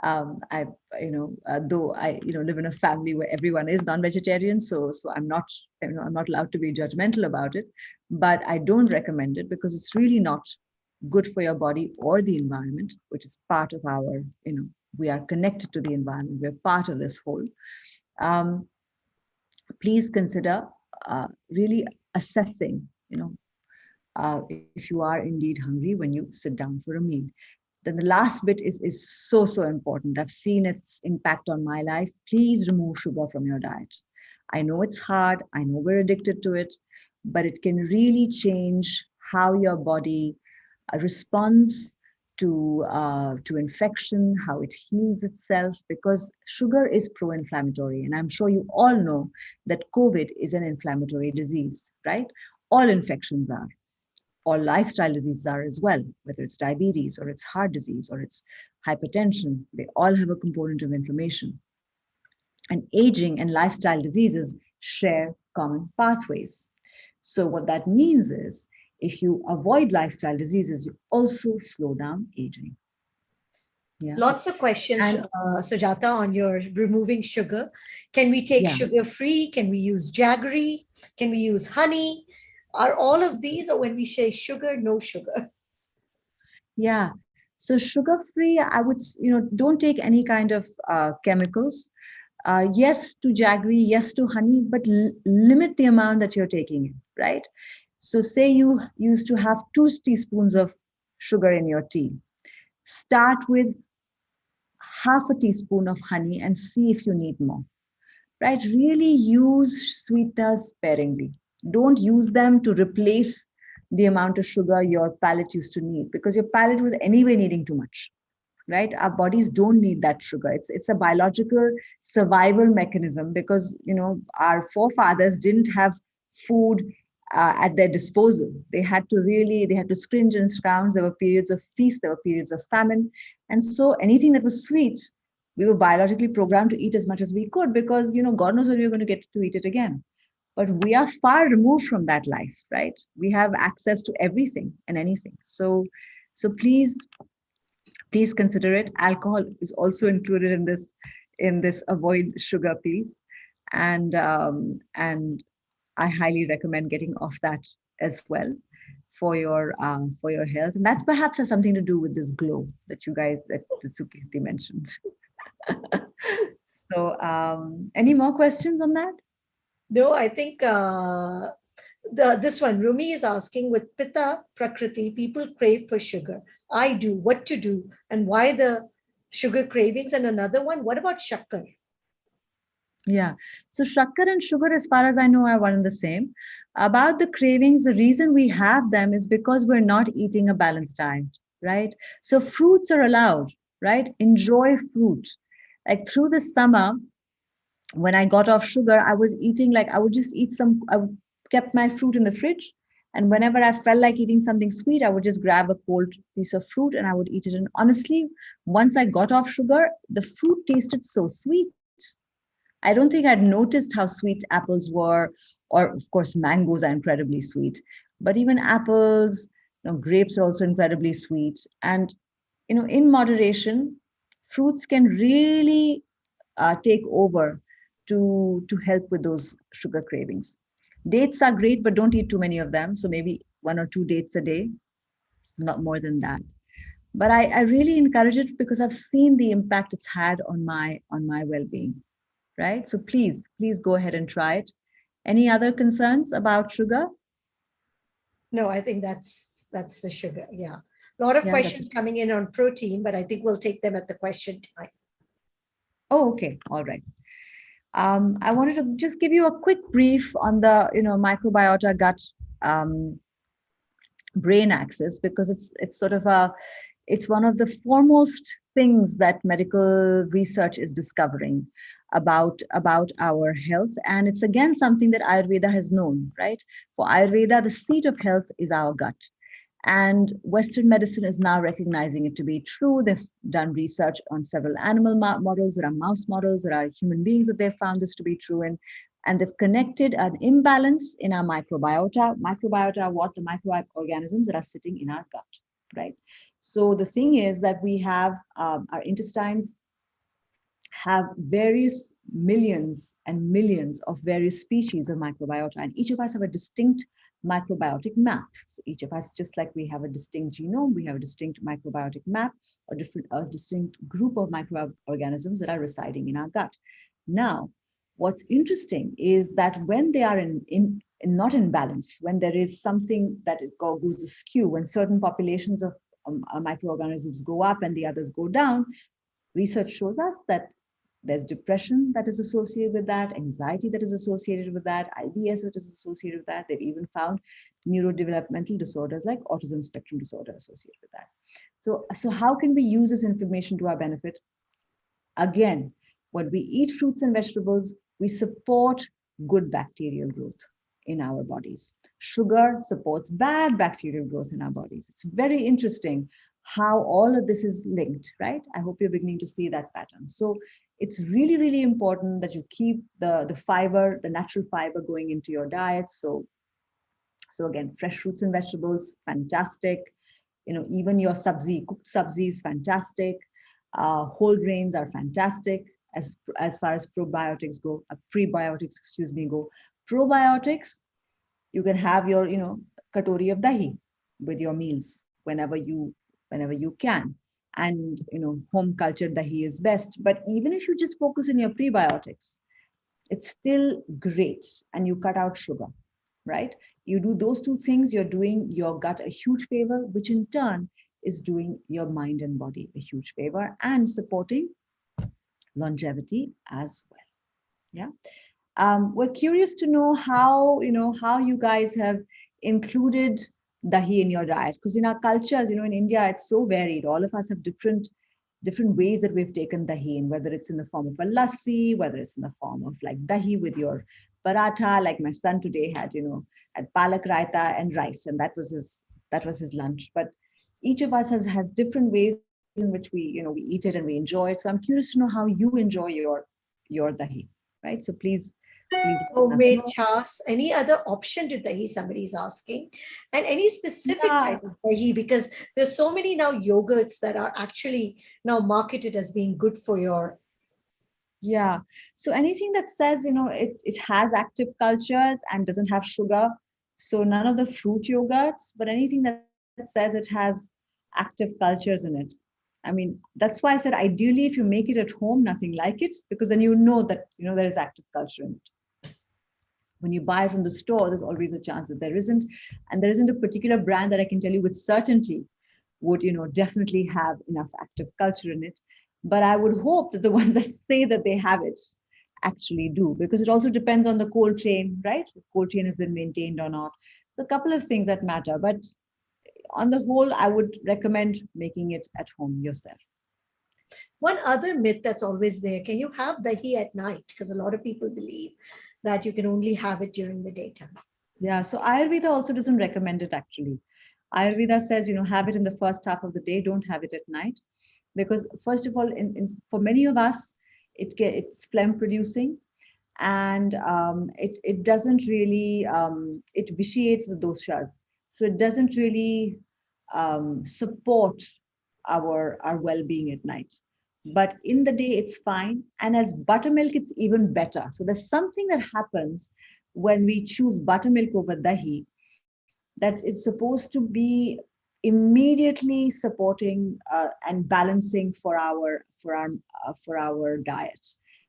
though I live in a family where everyone is non-vegetarian, so I'm not allowed to be judgmental about it, but I don't recommend it because it's really not good for your body or the environment, which is part of our we are connected to the environment. We're part of this whole. Um, Please consider really assessing, if you are indeed hungry when you sit down for a meal. Then the last bit is so important. I've seen its impact on my life. Please remove sugar from your diet. I know it's hard. I know we're addicted to it, but it can really change how your body responds to infection, how it heals itself, because sugar is pro-inflammatory. And I'm sure you all know that COVID is an inflammatory disease, right? All infections are. All lifestyle diseases are as well, whether it's diabetes or it's heart disease or it's hypertension. They all have a component of inflammation. And aging and lifestyle diseases share common pathways. So what that means is, if you avoid lifestyle diseases, you also slow down aging. Yeah. Lots of questions, And Sujata, on your removing sugar. Can we take yeah, sugar free? Can we use jaggery? Can we use honey? Are all of these, or when we say sugar, no sugar? yeah. So sugar free, I would, don't take any kind of chemicals. Yes to jaggery, yes to honey, but limit the amount that you're taking in, right? So say you used to have 2 teaspoons of sugar in your tea. Start with half a teaspoon of honey and see if you need more, right? Really use sweeteners sparingly. Don't use them to replace the amount of sugar your palate used to need, because your palate was anyway needing too much, right? Our bodies don't need that sugar. It's a biological survival mechanism, because our forefathers didn't have food at their disposal. They had to scringe and scrounge. There were periods of feast, there were periods of famine, and so anything that was sweet, we were biologically programmed to eat as much as we could, because God knows when we were going to get to eat it again. But we are far removed from that life, right? We have access to everything and anything. So please consider it. Alcohol is also included in this avoid sugar piece, and I highly recommend getting off that as well for your health. And that's perhaps has something to do with this glow that Sukirti mentioned. So any more questions on that? No, I think this one, Rumi is asking, with Pitta Prakriti, people crave for sugar. I do. What to do? And why the sugar cravings? And another one, what about shakkar? Yeah. So shakkar and sugar, as far as I know, are one and the same. About the cravings, the reason we have them is because we're not eating a balanced diet, right? So fruits are allowed, right? Enjoy fruit. Like through the summer, when I got off sugar, I was eating like I would just eat some, kept my fruit in the fridge. And whenever I felt like eating something sweet, I would just grab a cold piece of fruit and I would eat it. And honestly, once I got off sugar, the fruit tasted so sweet. I don't think I'd noticed how sweet apples were, or of course, mangoes are incredibly sweet, but even apples, grapes are also incredibly sweet. And, in moderation, fruits can really take over to help with those sugar cravings. Dates are great, but don't eat too many of them. So maybe 1 or 2 dates a day, not more than that. But I really encourage it because I've seen the impact it's had on my well-being. Right? So please go ahead and try it. Any other concerns about sugar? No, I think that's the sugar. Yeah. A lot of Yeah, that's questions coming in on protein, but I think we'll take them at the question time. oh, okay, all right. I wanted to just give you a quick brief on the microbiota gut um, brain axis because it's sort of it's one of the foremost things that medical research is discovering about our health, and it's again something that Ayurveda has known, right? For Ayurveda, the seat of health is our gut, and Western medicine is now recognizing it to be true. They've done research on several animal models. There are mouse models. There are human beings that they've found this to be true in. And they've connected an imbalance in our microbiota. Microbiota are what? The microorganisms that are sitting in our gut, right? So the thing is that we have our intestines have various millions and millions of various species of microbiota, and each of us have a distinct microbiotic map. So each of us, just like we have a distinct genome, we have a distinct microbiotic map, or a distinct group of microorganisms that are residing in our gut. Now, what's interesting is that when they are not in balance, when there is something that it goes askew, when certain populations of microorganisms go up and the others go down, research shows us that there's depression that is associated with that, anxiety that is associated with that, IBS that is associated with that. They've even found neurodevelopmental disorders like autism spectrum disorder associated with that. So how can we use this information to our benefit? Again, when we eat fruits and vegetables, we support good bacterial growth in our bodies. Sugar supports bad bacterial growth in our bodies. It's very interesting how all of this is linked, right? I hope you're beginning to see that pattern. So it's really, really important that you keep the fiber, the natural fiber going into your diet. So again, fresh fruits and vegetables, fantastic. Even your cooked sabzi is fantastic. Whole grains are fantastic as far as probiotics go, prebiotics, excuse me, go. Probiotics, you can have your, katori of dahi with your meals whenever you can. And, home cultured dahi is best. But even if you just focus on your prebiotics, it's still great. And you cut out sugar, right? You do those two things, you're doing your gut a huge favor, which in turn is doing your mind and body a huge favor and supporting longevity as well. Yeah. We're curious to know how you guys have included dahi in your diet, because in our cultures, in India, it's so varied. All of us have different ways that we've taken dahi in, whether it's in the form of a lassi, whether it's in the form of like dahi with your paratha, like my son today had palak raita and rice, and that was his lunch. But each of us has different ways in which we eat it and we enjoy it. So I'm curious to know how you enjoy your dahi, right? So please let us Homemade know. chas, any other option to dahi, somebody is asking, and any specific Yeah, type of dahi, because there's so many now yogurts that are actually now marketed as being good for your. yeah. So anything that says, it has active cultures and doesn't have sugar. So none of the fruit yogurts, but anything that says it has active cultures in it. I mean, that's why I said ideally if you make it at home, nothing like it, because then you know that, there is active culture in it. When you buy from the store, there's always a chance that there isn't. And there isn't a particular brand that I can tell you with certainty would, definitely have enough active culture in it. But I would hope that the ones that say that they have it actually do, because it also depends on the cold chain, right? If cold chain has been maintained or not. So a couple of things that matter, but on the whole, I would recommend making it at home yourself. One other myth that's always there, can you have dahi at night? Because a lot of people believe that you can only have it during the daytime. Yeah, so Ayurveda also doesn't recommend it actually. Ayurveda says, have it in the first half of the day, don't have it at night. Because first of all, for many of us, it's phlegm producing, and it doesn't really, it vitiates the doshas. So it doesn't really support our well-being at night. But in the day, it's fine. And as buttermilk, it's even better. So there's something that happens when we choose buttermilk over dahi that is supposed to be immediately supporting and balancing for our diet.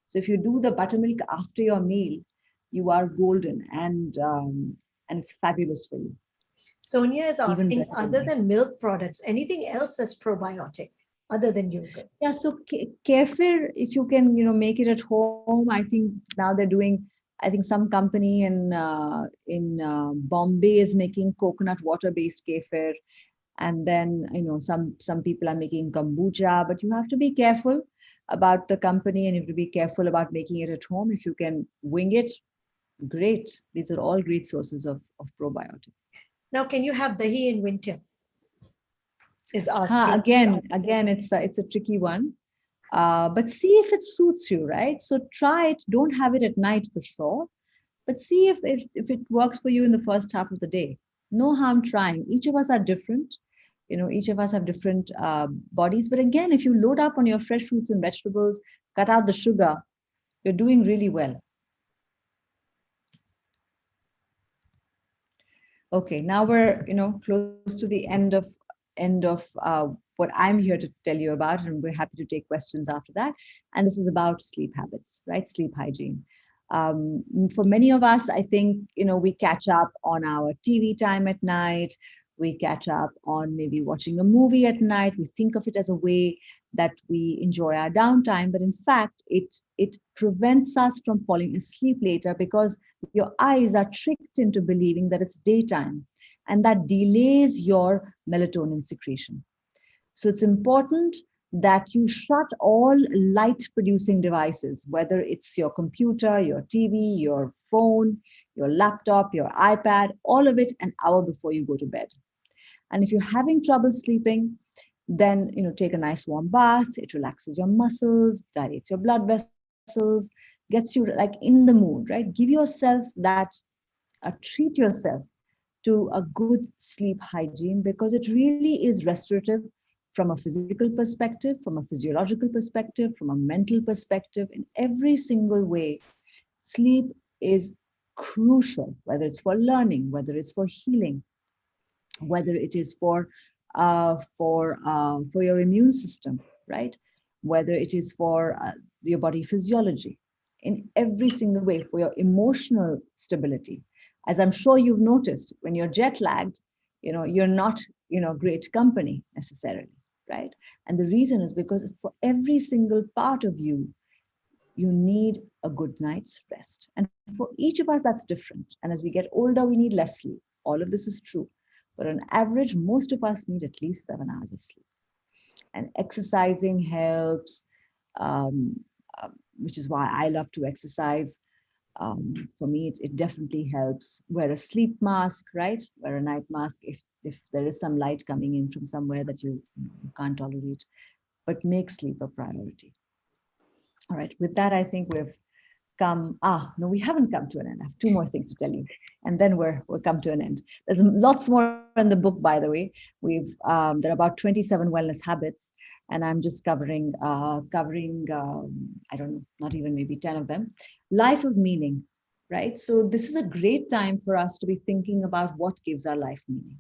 So if you do the buttermilk after your meal, you are golden, and it's fabulous for you, Sonia is even asking, better than other dahi. than milk products, anything else that's probiotic other tn yogurt? Yeah, so kefir, if you can, make it at home, I think now they're doing. I think some company in Bombay is making coconut water based kefir, and then some people are making kombucha. But you have to be careful about the company, and you have to be careful about making it at home. If you can wing it, great. These are all great sources of probiotics. Now, can you have dahi in winter? Is asking. Again, it's a tricky one. But see if it suits you, right? So try it. Don't have it at night for sure, but see if it works for you in the first half of the day. No harm trying. Each of us are different. Each of us have different bodies. But again, if you load up on your fresh fruits and vegetables, cut out the sugar, you're doing really well. Okay, now we're close to the end of what I'm here to tell you about, and we're happy to take questions after that. And this is about sleep habits, right? Sleep hygiene. For many of us, I think we catch up on our TV time at night. We catch up on maybe watching a movie at night. We think of it as a way that we enjoy our downtime, but in fact, it prevents us from falling asleep later because your eyes are tricked into believing that it's daytime, and that delays your melatonin secretion. So it's important that you shut all light producing devices, whether it's your computer, your TV, your phone, your laptop, your iPad, all of it an hour before you go to bed. And if you're having trouble sleeping, then take a nice warm bath. It relaxes your muscles, dilates your blood vessels, gets you like in the mood, right? Give yourself that, treat yourself to a good sleep hygiene, because it really is restorative from a physical perspective, from a physiological perspective, from a mental perspective. In every single way, sleep is crucial, whether it's for learning, whether it's for healing, whether it is for your immune system, right? Whether it is for your body physiology, in every single way, for your emotional stability. As I'm sure you've noticed, when you're jet lagged, you're not, great company necessarily, right? And the reason is because for every single part of you, you need a good night's rest. And for each of us, that's different. And as we get older, we need less sleep. All of this is true. But on average, most of us need at least 7 hours of sleep. And exercising helps, um, which is why I love to exercise. For me, it definitely helps. Wear a sleep mask, right? Wear a night mask if there is some light coming in from somewhere that you can't tolerate. But make sleep a priority. All right. With that, I think we've come. No, we haven't come to an end. I have two more things to tell you, and then we'll come to an end. There's lots more in the book, by the way. There are about 27 wellness habits, and I'm just covering I don't know, not even maybe 10 of them. Life of meaning, right? So this is a great time for us to be thinking about what gives our life meaning.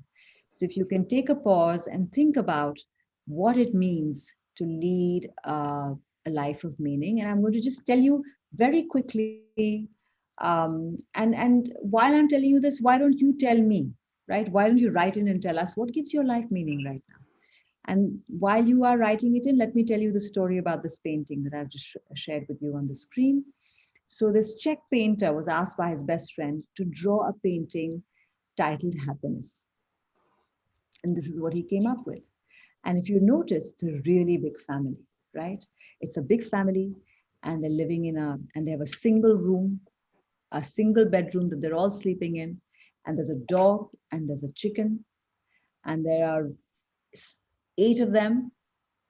So if you can take a pause and think about what it means to lead a life of meaning, and I'm going to just tell you very quickly. And while I'm telling you this, why don't you tell me, right? Why don't you write in and tell us what gives your life meaning right now? And while you are writing it in, let me tell you the story about this painting that I've just shared with you on the screen. So this Czech painter was asked by his best friend to draw a painting titled Happiness. And this is what he came up with. And if you notice, it's a really big family, right? It's a big family, and they're living and they have a single room, a single bedroom that they're all sleeping in. And there's a dog, and there's a chicken, and there are 8 of them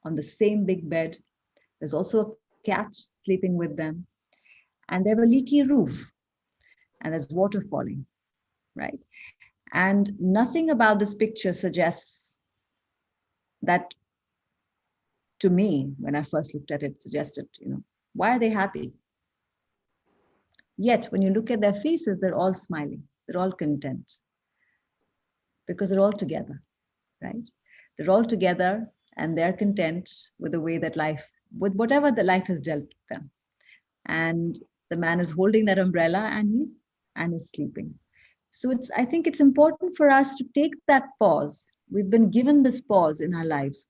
on the same big bed. There's also a cat sleeping with them, and they have a leaky roof, and there's water falling, right? And nothing about this picture suggests that, to me, when I first looked at it, suggested, why are they happy? Yet, when you look at their faces, they're all smiling, they're all content, because they're all together, right? They're all together and they're content with the way that with whatever the life has dealt them. And the man is holding that umbrella, and he's sleeping. So I think it's important for us to take that pause. We've been given this pause in our lives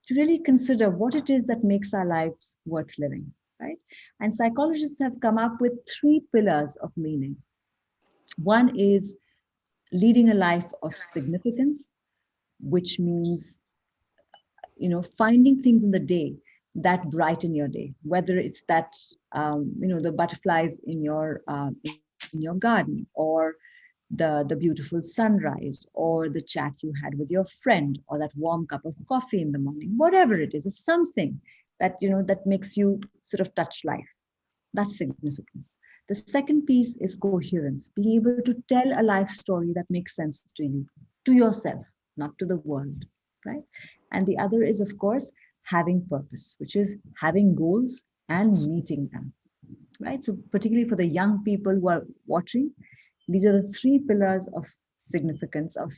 to really consider what it is that makes our lives worth living, right? And psychologists have come up with 3 pillars of meaning. One is leading a life of significance, which means, finding things in the day that brighten your day, whether it's that, the butterflies in your garden, or the beautiful sunrise, or the chat you had with your friend, or that warm cup of coffee in the morning. Whatever it is, it's something that that makes you sort of touch life. That's significance. The second piece is coherence, being able to tell a life story that makes sense to you, to yourself, not to the world, right? And the other is, of course, having purpose, which is having goals and meeting them, right? So particularly for the young people who are watching, these are the 3 pillars of significance of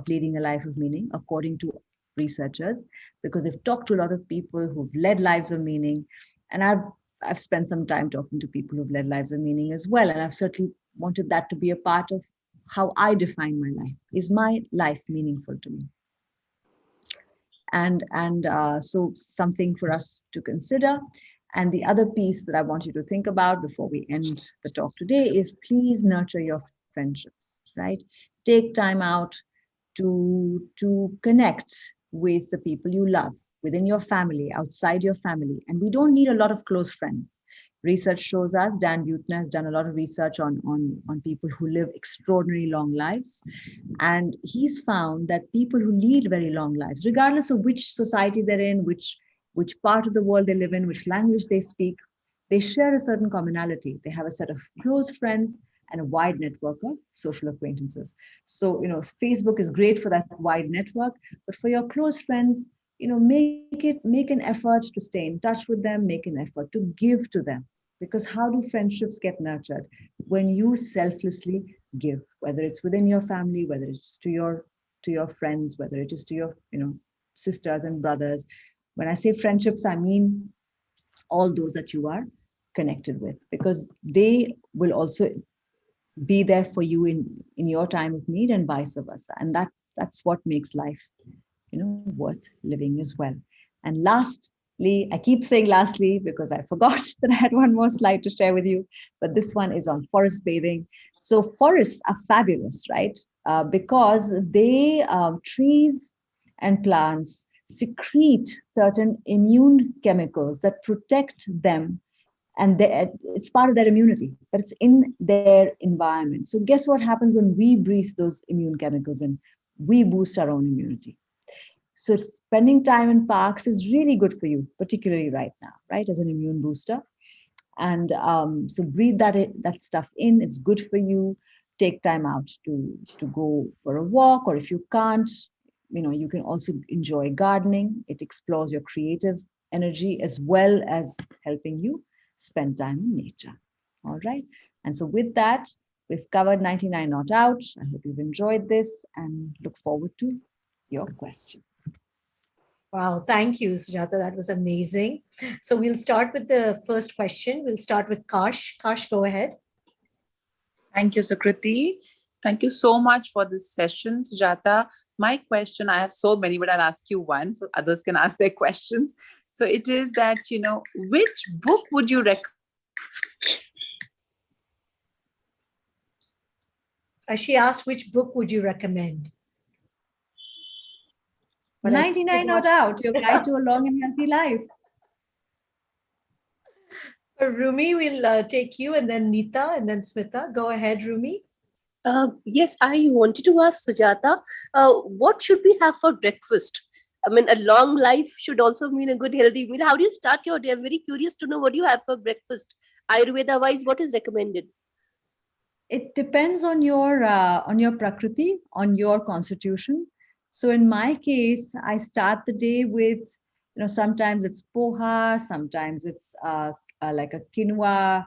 leading a life of meaning, according to researchers, because they've talked to a lot of people who've led lives of meaning. And I've spent some time talking to people who've led lives of meaning as well. And I've certainly wanted that to be a part of how I define my life. Is my life meaningful to me? So something for us to consider. And the other piece that I want you to think about before we end the talk today is, please nurture your friendships, right? Take time out to connect with the people you love, within your family, outside your family. And we don't need a lot of close friends. Research shows us, Dan Buettner has done a lot of research on people who live extraordinarily long lives. And he's found that people who lead very long lives, regardless of which society they're in, which part of the world they live in, which language they speak, they share a certain commonality. They have a set of close friends and a wide network of social acquaintances. So, Facebook is great for that wide network, but for your close friends, make an effort to stay in touch with them, make an effort to give to them. Because how do friendships get nurtured? When you selflessly give, whether it's within your family, whether it's to your friends, whether it is to your, sisters and brothers. When I say friendships, I mean all those that you are connected with, because they will also be there for you in your time of need, and vice versa. And that's what makes life, worth living as well. And lastly, I keep saying lastly because I forgot that I had one more slide to share with you, but this one is on forest bathing. So forests are fabulous, right? Because trees and plants secrete certain immune chemicals that protect them, and it's part of their immunity, but it's in their environment. So guess what happens when we breathe those immune chemicals in? We boost our own immunity. So spending time in parks is really good for you, particularly right now, right, as an immune booster. And so breathe that stuff in. It's good for you. Take time out to go for a walk, or if you can't, you can also enjoy gardening. It explores your creative energy as well as helping you spend time in nature. All right. And so with that, we've covered 99 Not Out. I hope you've enjoyed this and look forward to your questions. Wow, thank you, Sujata. That was amazing. So we'll start with the first question. We'll start with Kash. Kash, go ahead. Thank you, Sukriti. Thank you so much for this session, Sujata. My question, I have so many, but I'll ask you one so others can ask their questions. So it is that, which book would you recommend She asked, which book would you recommend? But 99 not out, your guide to a long and healthy life. Rumi, we'll take you, and then Neeta, and then Smita. Go ahead, Rumi. Yes, I wanted to ask Sujata, what should we have for breakfast? I mean, a long life should also mean a good healthy meal. How do you start your day? I'm very curious to know what you have for breakfast. Ayurveda wise, what is recommended? It depends on your prakriti, on your constitution. So in my case, I start the day with, sometimes it's poha, sometimes it's like a quinoa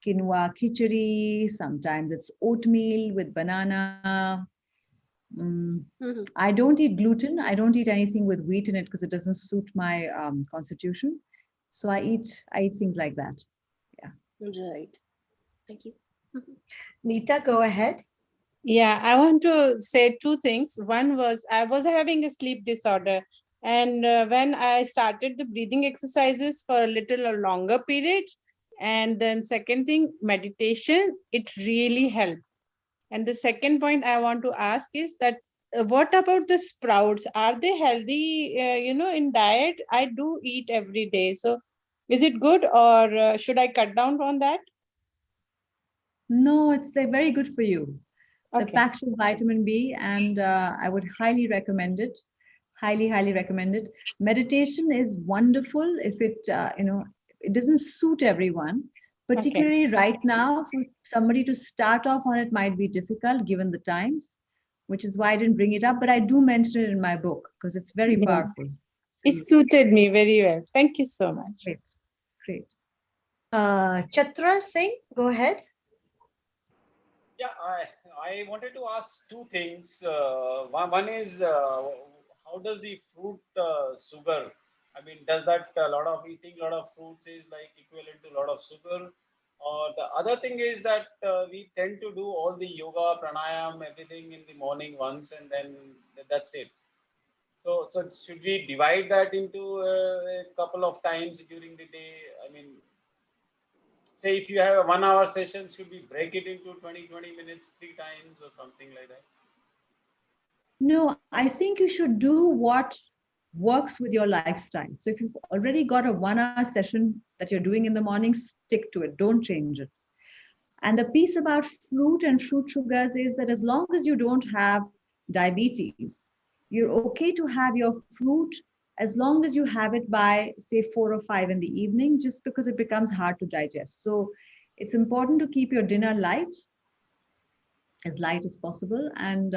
khichdi, sometimes it's oatmeal with banana. I don't eat gluten. I don't eat anything with wheat in it because it doesn't suit my constitution. So I eat things like that. Yeah. Right. Thank you. Neeta, go ahead. Yeah, I want to say two things. One was I was having a sleep disorder. And when I started the breathing exercises for a little or longer period, and then second thing, meditation, it really helped. And the second point I want to ask is that what about the sprouts? Are they healthy, in diet? I do eat every day. So is it good, or should I cut down on that? No, they're very good for you. Okay. They're packed with vitamin B, and I would highly recommend it. Highly, highly recommend it. Meditation is wonderful if it, it doesn't suit everyone. Particularly right now, for somebody to start off on it might be difficult given the times, which is why I didn't bring it up. But I do mention it in my book because it's very powerful. It suited me very well. Thank you so much. Great. Great. Chatra Singh, go ahead. Yeah, I wanted to ask two things. One is, how does the fruit sugar? I mean, does that eating a lot of fruits is like equivalent to a lot of sugar? Or the other thing is that we tend to do all the yoga, pranayam, everything in the morning once, and then that's it. So should we divide that into a couple of times during the day? I mean, say if you have a 1 hour session, should we break it into 20 minutes 3 times or something like that? No, I think you should do what works with your lifestyle. So if you've already got a 1 hour session that you're doing in the morning, stick to it. Don't change it. And the piece about fruit and fruit sugars is that as long as you don't have diabetes, you're okay to have your fruit as long as you have it by, say, 4 or 5 in the evening, just because it becomes hard to digest. So it's important to keep your dinner light as possible. And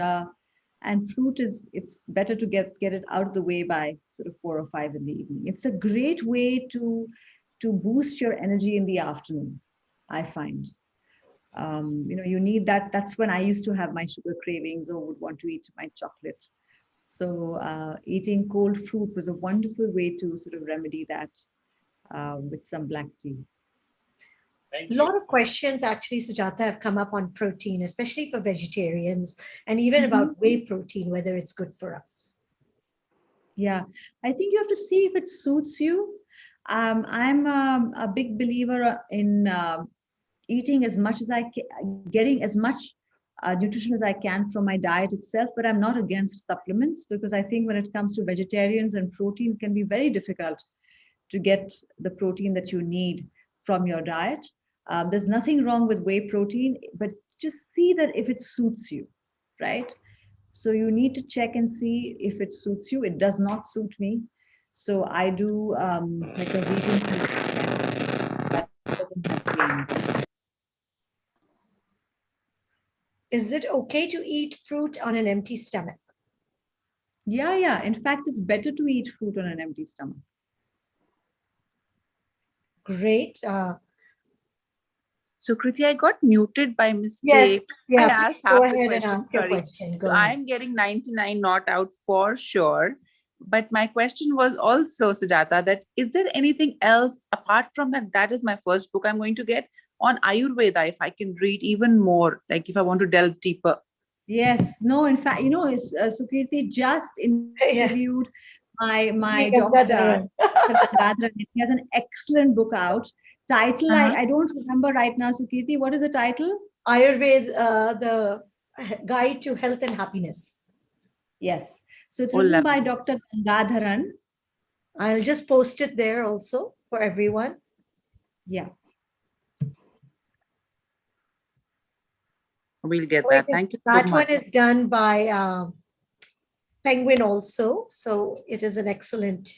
fruit it's better to get it out of the way by sort of 4 or 5 in the evening. It's a great way to boost your energy in the afternoon, I find. You need that. That's when I used to have my sugar cravings or would want to eat my chocolate. So eating cold fruit was a wonderful way to sort of remedy that with some black tea. A lot of questions actually, Sujata, have come up on protein, especially for vegetarians, and even about whey protein, whether it's good for us. Yeah, I think you have to see if it suits you. I'm a big believer in eating as much as I can, getting as much nutrition as I can from my diet itself, but I'm not against supplements because I think when it comes to vegetarians and protein, it can be very difficult to get the protein that you need from your diet. There's nothing wrong with whey protein, but just see that if it suits you, right? So you need to check and see if it suits you. It does not suit me. So I do like a vegan that doesn't have grain. Is it okay to eat fruit on an empty stomach? Yeah. In fact, it's better to eat fruit on an empty stomach. Great. So, Kriti, I got muted by mistake. Yes, yeah, I asked go half the ahead and question. ask your Sorry. question. So Go ahead. I'm getting 99 not out for sure. But my question was also, Sujata, that is there anything else apart from that? That is my first book I'm going to get on Ayurveda, if I can read even more, like if I want to delve deeper. Yes. No, in fact, Sukirti just interviewed my doctor. He has an excellent book out. Title, I don't remember right now, Sukirti. What is the title? Ayurveda, Guide to Health and Happiness. Yes. So it's Oh, written by lovely. Dr. Gangadharan. I'll just post it there also for everyone. Yeah. We'll get Oh, that. Thank you so that one much. is done by Penguin also. So it is an excellent,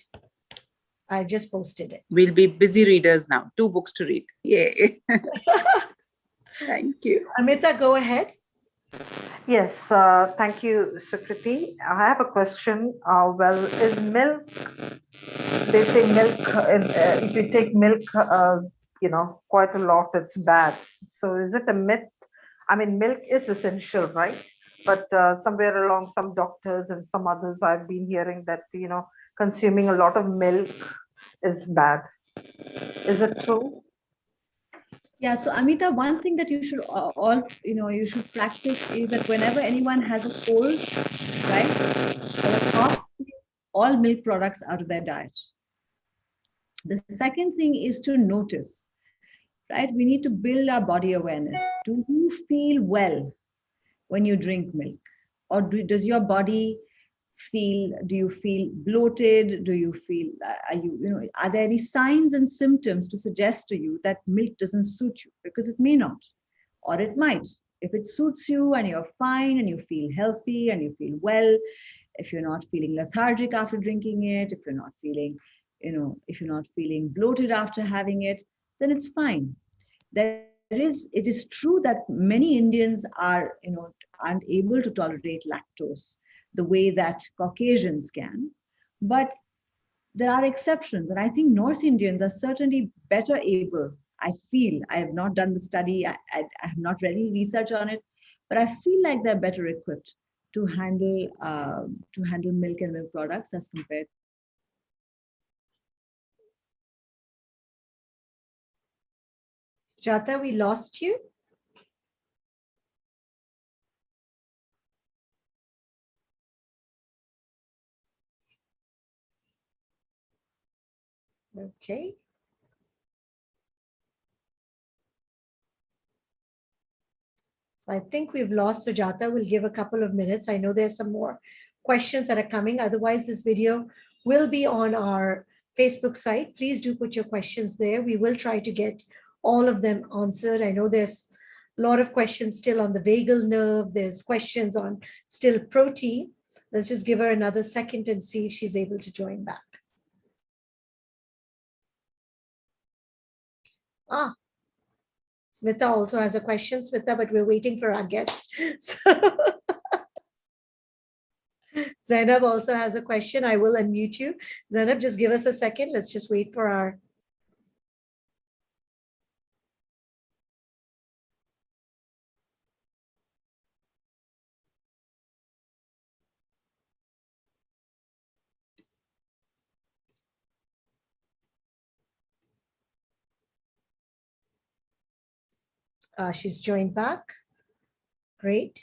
I just posted it. We'll be busy readers now. 2 books to read. Yay. Thank you. Amita, go ahead. Yes, thank you, Sukriti. I have a question. Well, is milk, they say milk, if you take milk, quite a lot, it's bad. So is it a myth? I mean, milk is essential, right? But somewhere along, some doctors and some others, I've been hearing that, consuming a lot of milk is bad. Is it true? Yeah, so Amita, one thing that you should all, you should practice is that whenever anyone has a cold, right, or a cough, all milk products out of their diet. The second thing is to notice, right? We need to build our body awareness. Do you feel well when you drink milk? Or does your body do you feel bloated? Do you feel, are there any signs and symptoms to suggest to you that milk doesn't suit you? Because it may not, or it might. If it suits you and you're fine and you feel healthy and you feel well, if you're not feeling lethargic after drinking it, if you're not feeling, if you're not feeling bloated after having it, then it's fine. It is true that many Indians are, aren't able to tolerate lactose the way that Caucasians can. But there are exceptions. And I think North Indians are certainly better able. I feel, I have not done the study, I have not read any research on it, but I feel like they're better equipped to handle milk and milk products as compared. Sujata, we lost you. Okay. So I think we've lost Sujata. We'll give a couple of minutes. I know there's some more questions that are coming. Otherwise, this video will be on our Facebook site. Please do put your questions there. We will try to get all of them answered. I know there's a lot of questions still on the vagal nerve. There's questions on still protein. Let's just give her another second and see if she's able to join back. Smita also has a question, Smita, but we're waiting for our guest. So Zainab also has a question. I will unmute you. Zainab, just give us a second. Let's just wait for our... she's joined back. Great.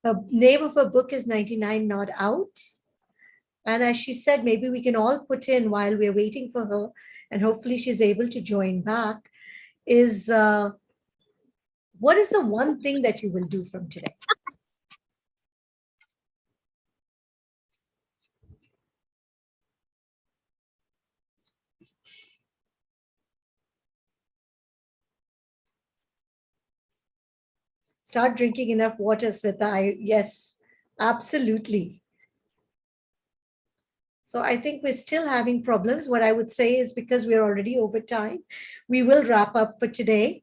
The name of her book is 99 Not Out. And as she said, maybe we can all put in while we're waiting for her, and hopefully she's able to join back, is what is the one thing that you will do from today? Start drinking enough water, Smita. Yes, absolutely. So I think we're still having problems. What I would say is because we're already over time, we will wrap up for today.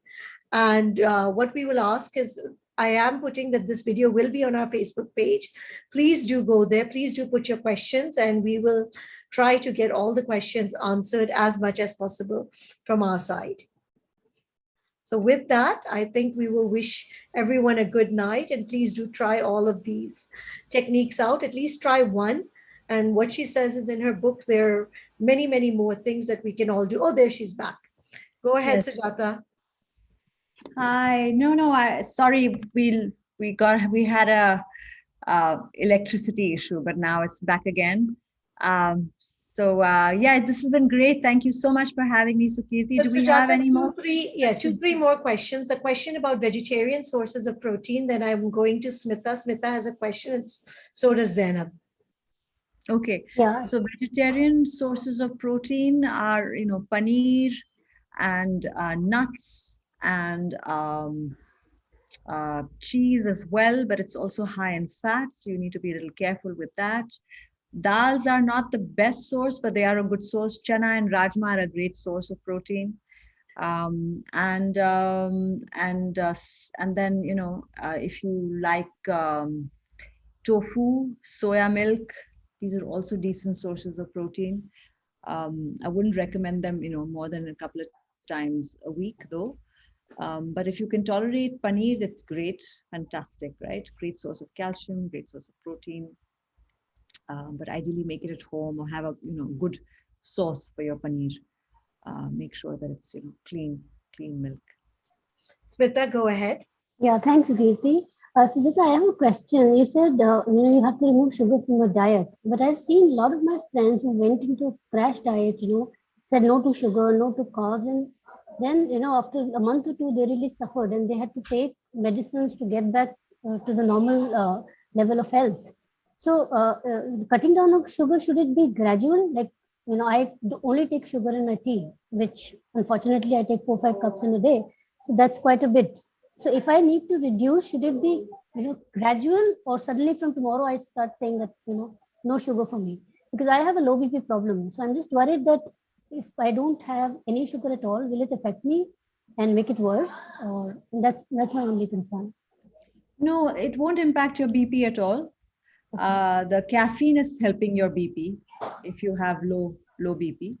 And what we will ask is, I am putting that this video will be on our Facebook page. Please do go there. Please do put your questions, and we will try to get all the questions answered as much as possible from our side. So with that, I think we will wish everyone a good night, and please do try all of these techniques out. At least try one. And what she says is in her book, there are many, many more things that we can all do. Oh, there she's back. Go ahead, Yes. Sujata. Hi. No. Sorry. We had a electricity issue, but now it's back again. Yeah, this has been great. Thank you so much for having me, Sukirti. Do we have any more? Two, three more questions. A question about vegetarian sources of protein. Then I'm going to Smita. Smita has a question, and so does Zainab. Okay. Yeah. So vegetarian sources of protein are, paneer and nuts and cheese as well, but it's also high in fat, so you need to be a little careful with that. Dals are not the best source, but they are a good source. Chana and rajma are a great source of protein. And then if you like tofu, soya milk, these are also decent sources of protein. I wouldn't recommend them, more than a couple of times a week, though. But if you can tolerate paneer, that's great, fantastic, right? Great source of calcium, great source of protein. But ideally, make it at home or have a good source for your paneer. Make sure that it's clean milk. Smita, go ahead. Yeah, thanks, Kirti. Sujata, I have a question. You said you have to remove sugar from your diet, but I've seen a lot of my friends who went into a crash diet. Said no to sugar, no to carbs, and then after a month or two, they really suffered, and they had to take medicines to get back to the normal level of health. So, cutting down on sugar, should it be gradual? Like, I only take sugar in my tea, which unfortunately I take 4 or 5 cups in a day. So that's quite a bit. So if I need to reduce, should it be, gradual, or suddenly from tomorrow I start saying that, no sugar for me? Because I have a low BP problem. So I'm just worried that if I don't have any sugar at all, will it affect me and make it worse? Or that's my only concern. No, it won't impact your BP at all. The caffeine is helping your BP if you have low BP.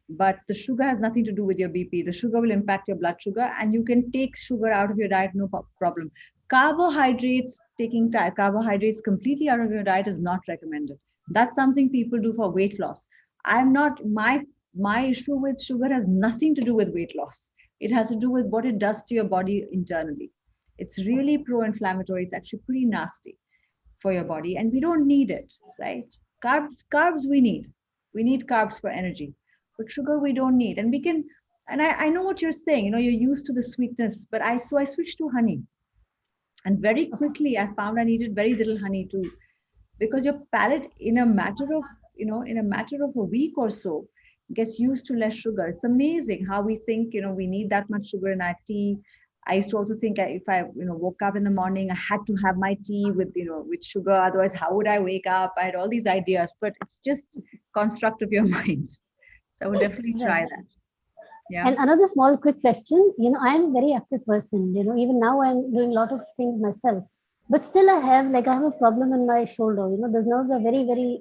But the sugar has nothing to do with your BP. The sugar will impact your blood sugar, and you can take sugar out of your diet, no problem. Taking carbohydrates completely out of your diet is not recommended. That's something people do for weight loss. My issue with sugar has nothing to do with weight loss. It has to do with what it does to your body internally. It's really pro-inflammatory. It's actually pretty nasty for your body, and we don't need it, right? Carbs we need carbs for energy, but sugar we don't need. And I know what you're saying, you're used to the sweetness, but I switched to honey, and very quickly I found I needed very little honey too, because your palate in a matter of a week or so gets used to less sugar. It's amazing how we think we need that much sugar in our tea. I used to also think if I woke up in the morning, I had to have my tea with sugar. Otherwise, how would I wake up? I had all these ideas, but it's just construct of your mind. So I would definitely try that. Yeah. And another small quick question. I'm a very active person. Even now I'm doing a lot of things myself, but still I have a problem in my shoulder. The nerves are very, very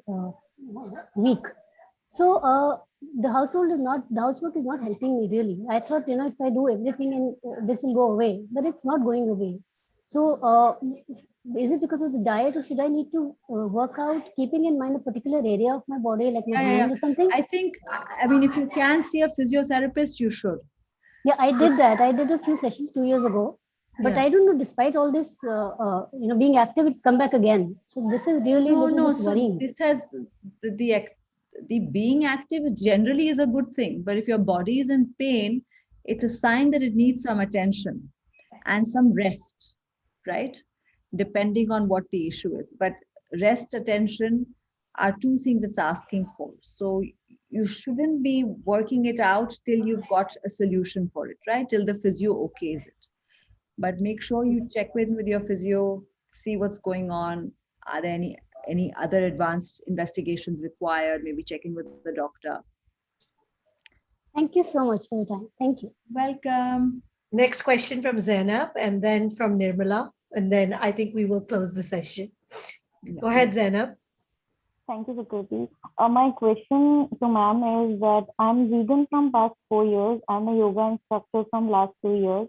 weak. So the housework is not helping me really. I thought, if I do everything and this will go away, but it's not going away. So is it because of the diet, or should I need to work out, keeping in mind a particular area of my body, like my hand or something? I think, if you can see a physiotherapist, you should. Yeah, I did that. I did a few sessions 2 years ago, but I don't know, despite all this, being active, it's come back again. So this is really worrying. This has the being active generally is a good thing, but if your body is in pain, it's a sign that it needs some attention and some rest, right? Depending on what the issue is. But rest, attention are two things it's asking for. So you shouldn't be working it out till you've got a solution for it, right? Till the physio okays it. But make sure you check in with your physio, see what's going on. Are there any other advanced investigations required? Maybe check in with the doctor. Thank you so much for your time. Thank you. Welcome. Next question from Zainab, and then from Nirmala, and then I think we will close the session. Go ahead, Zainab. Thank you, Sukirti. My question to ma'am is that I'm vegan from past 4 years. I'm a yoga instructor from last 2 years,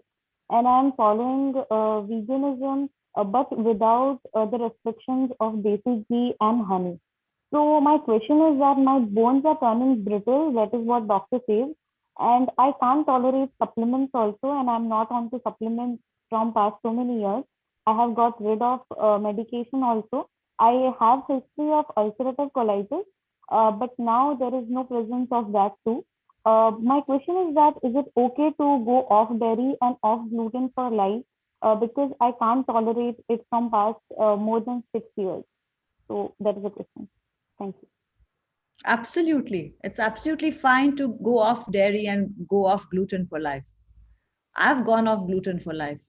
and I'm following veganism, but without the restrictions of basic ghee and honey. So my question is that my bones are turning brittle. That is what doctor says, and I can't tolerate supplements also. And I'm not on to supplements from past so many years. I have got rid of medication also. I have history of ulcerative colitis, but now there is no presence of that too. My question is that is it okay to go off dairy and off gluten for life? Because I can't tolerate it from past more than 6 years. So that is the question. Thank you. Absolutely. It's absolutely fine to go off dairy and go off gluten for life. I've gone off gluten for life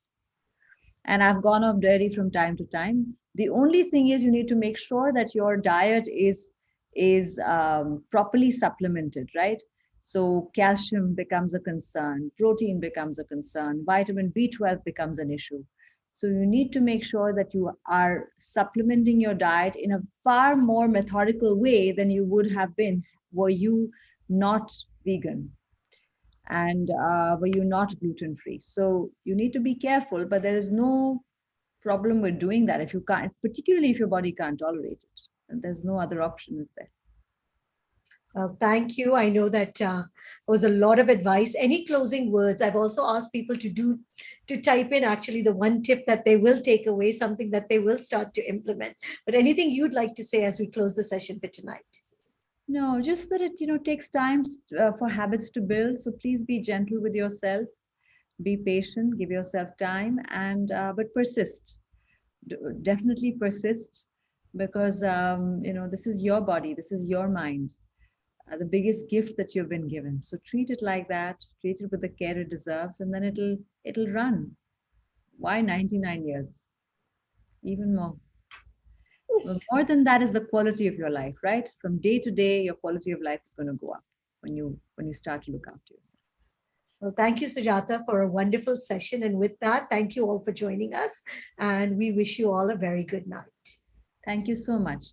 and I've gone off dairy from time to time. The only thing is you need to make sure that your diet is properly supplemented, right? So calcium becomes a concern, protein becomes a concern, vitamin B12 becomes an issue. So you need to make sure that you are supplementing your diet in a far more methodical way than you would have been were you not vegan and were you not gluten free. So you need to be careful, but there is no problem with doing that if you can't, particularly if your body can't tolerate it. And there's no other option, is there? Well, thank you. I know that was a lot of advice. Any closing words? I've also asked people to type in actually the one tip that they will take away, something that they will start to implement. But anything you'd like to say as we close the session for tonight? No, just that it takes time for habits to build. So please be gentle with yourself, be patient, give yourself time, and but persist. Definitely persist, because this is your body, this is your mind, the biggest gift that you've been given. So treat it like that, treat it with the care it deserves, and then it'll run. Why 99 years? Even more. Well, more than that is the quality of your life, right? From day to day, your quality of life is going to go up when you start to look after yourself. Well, thank you, Sujata, for a wonderful session. And with that, thank you all for joining us. And we wish you all a very good night. Thank you so much.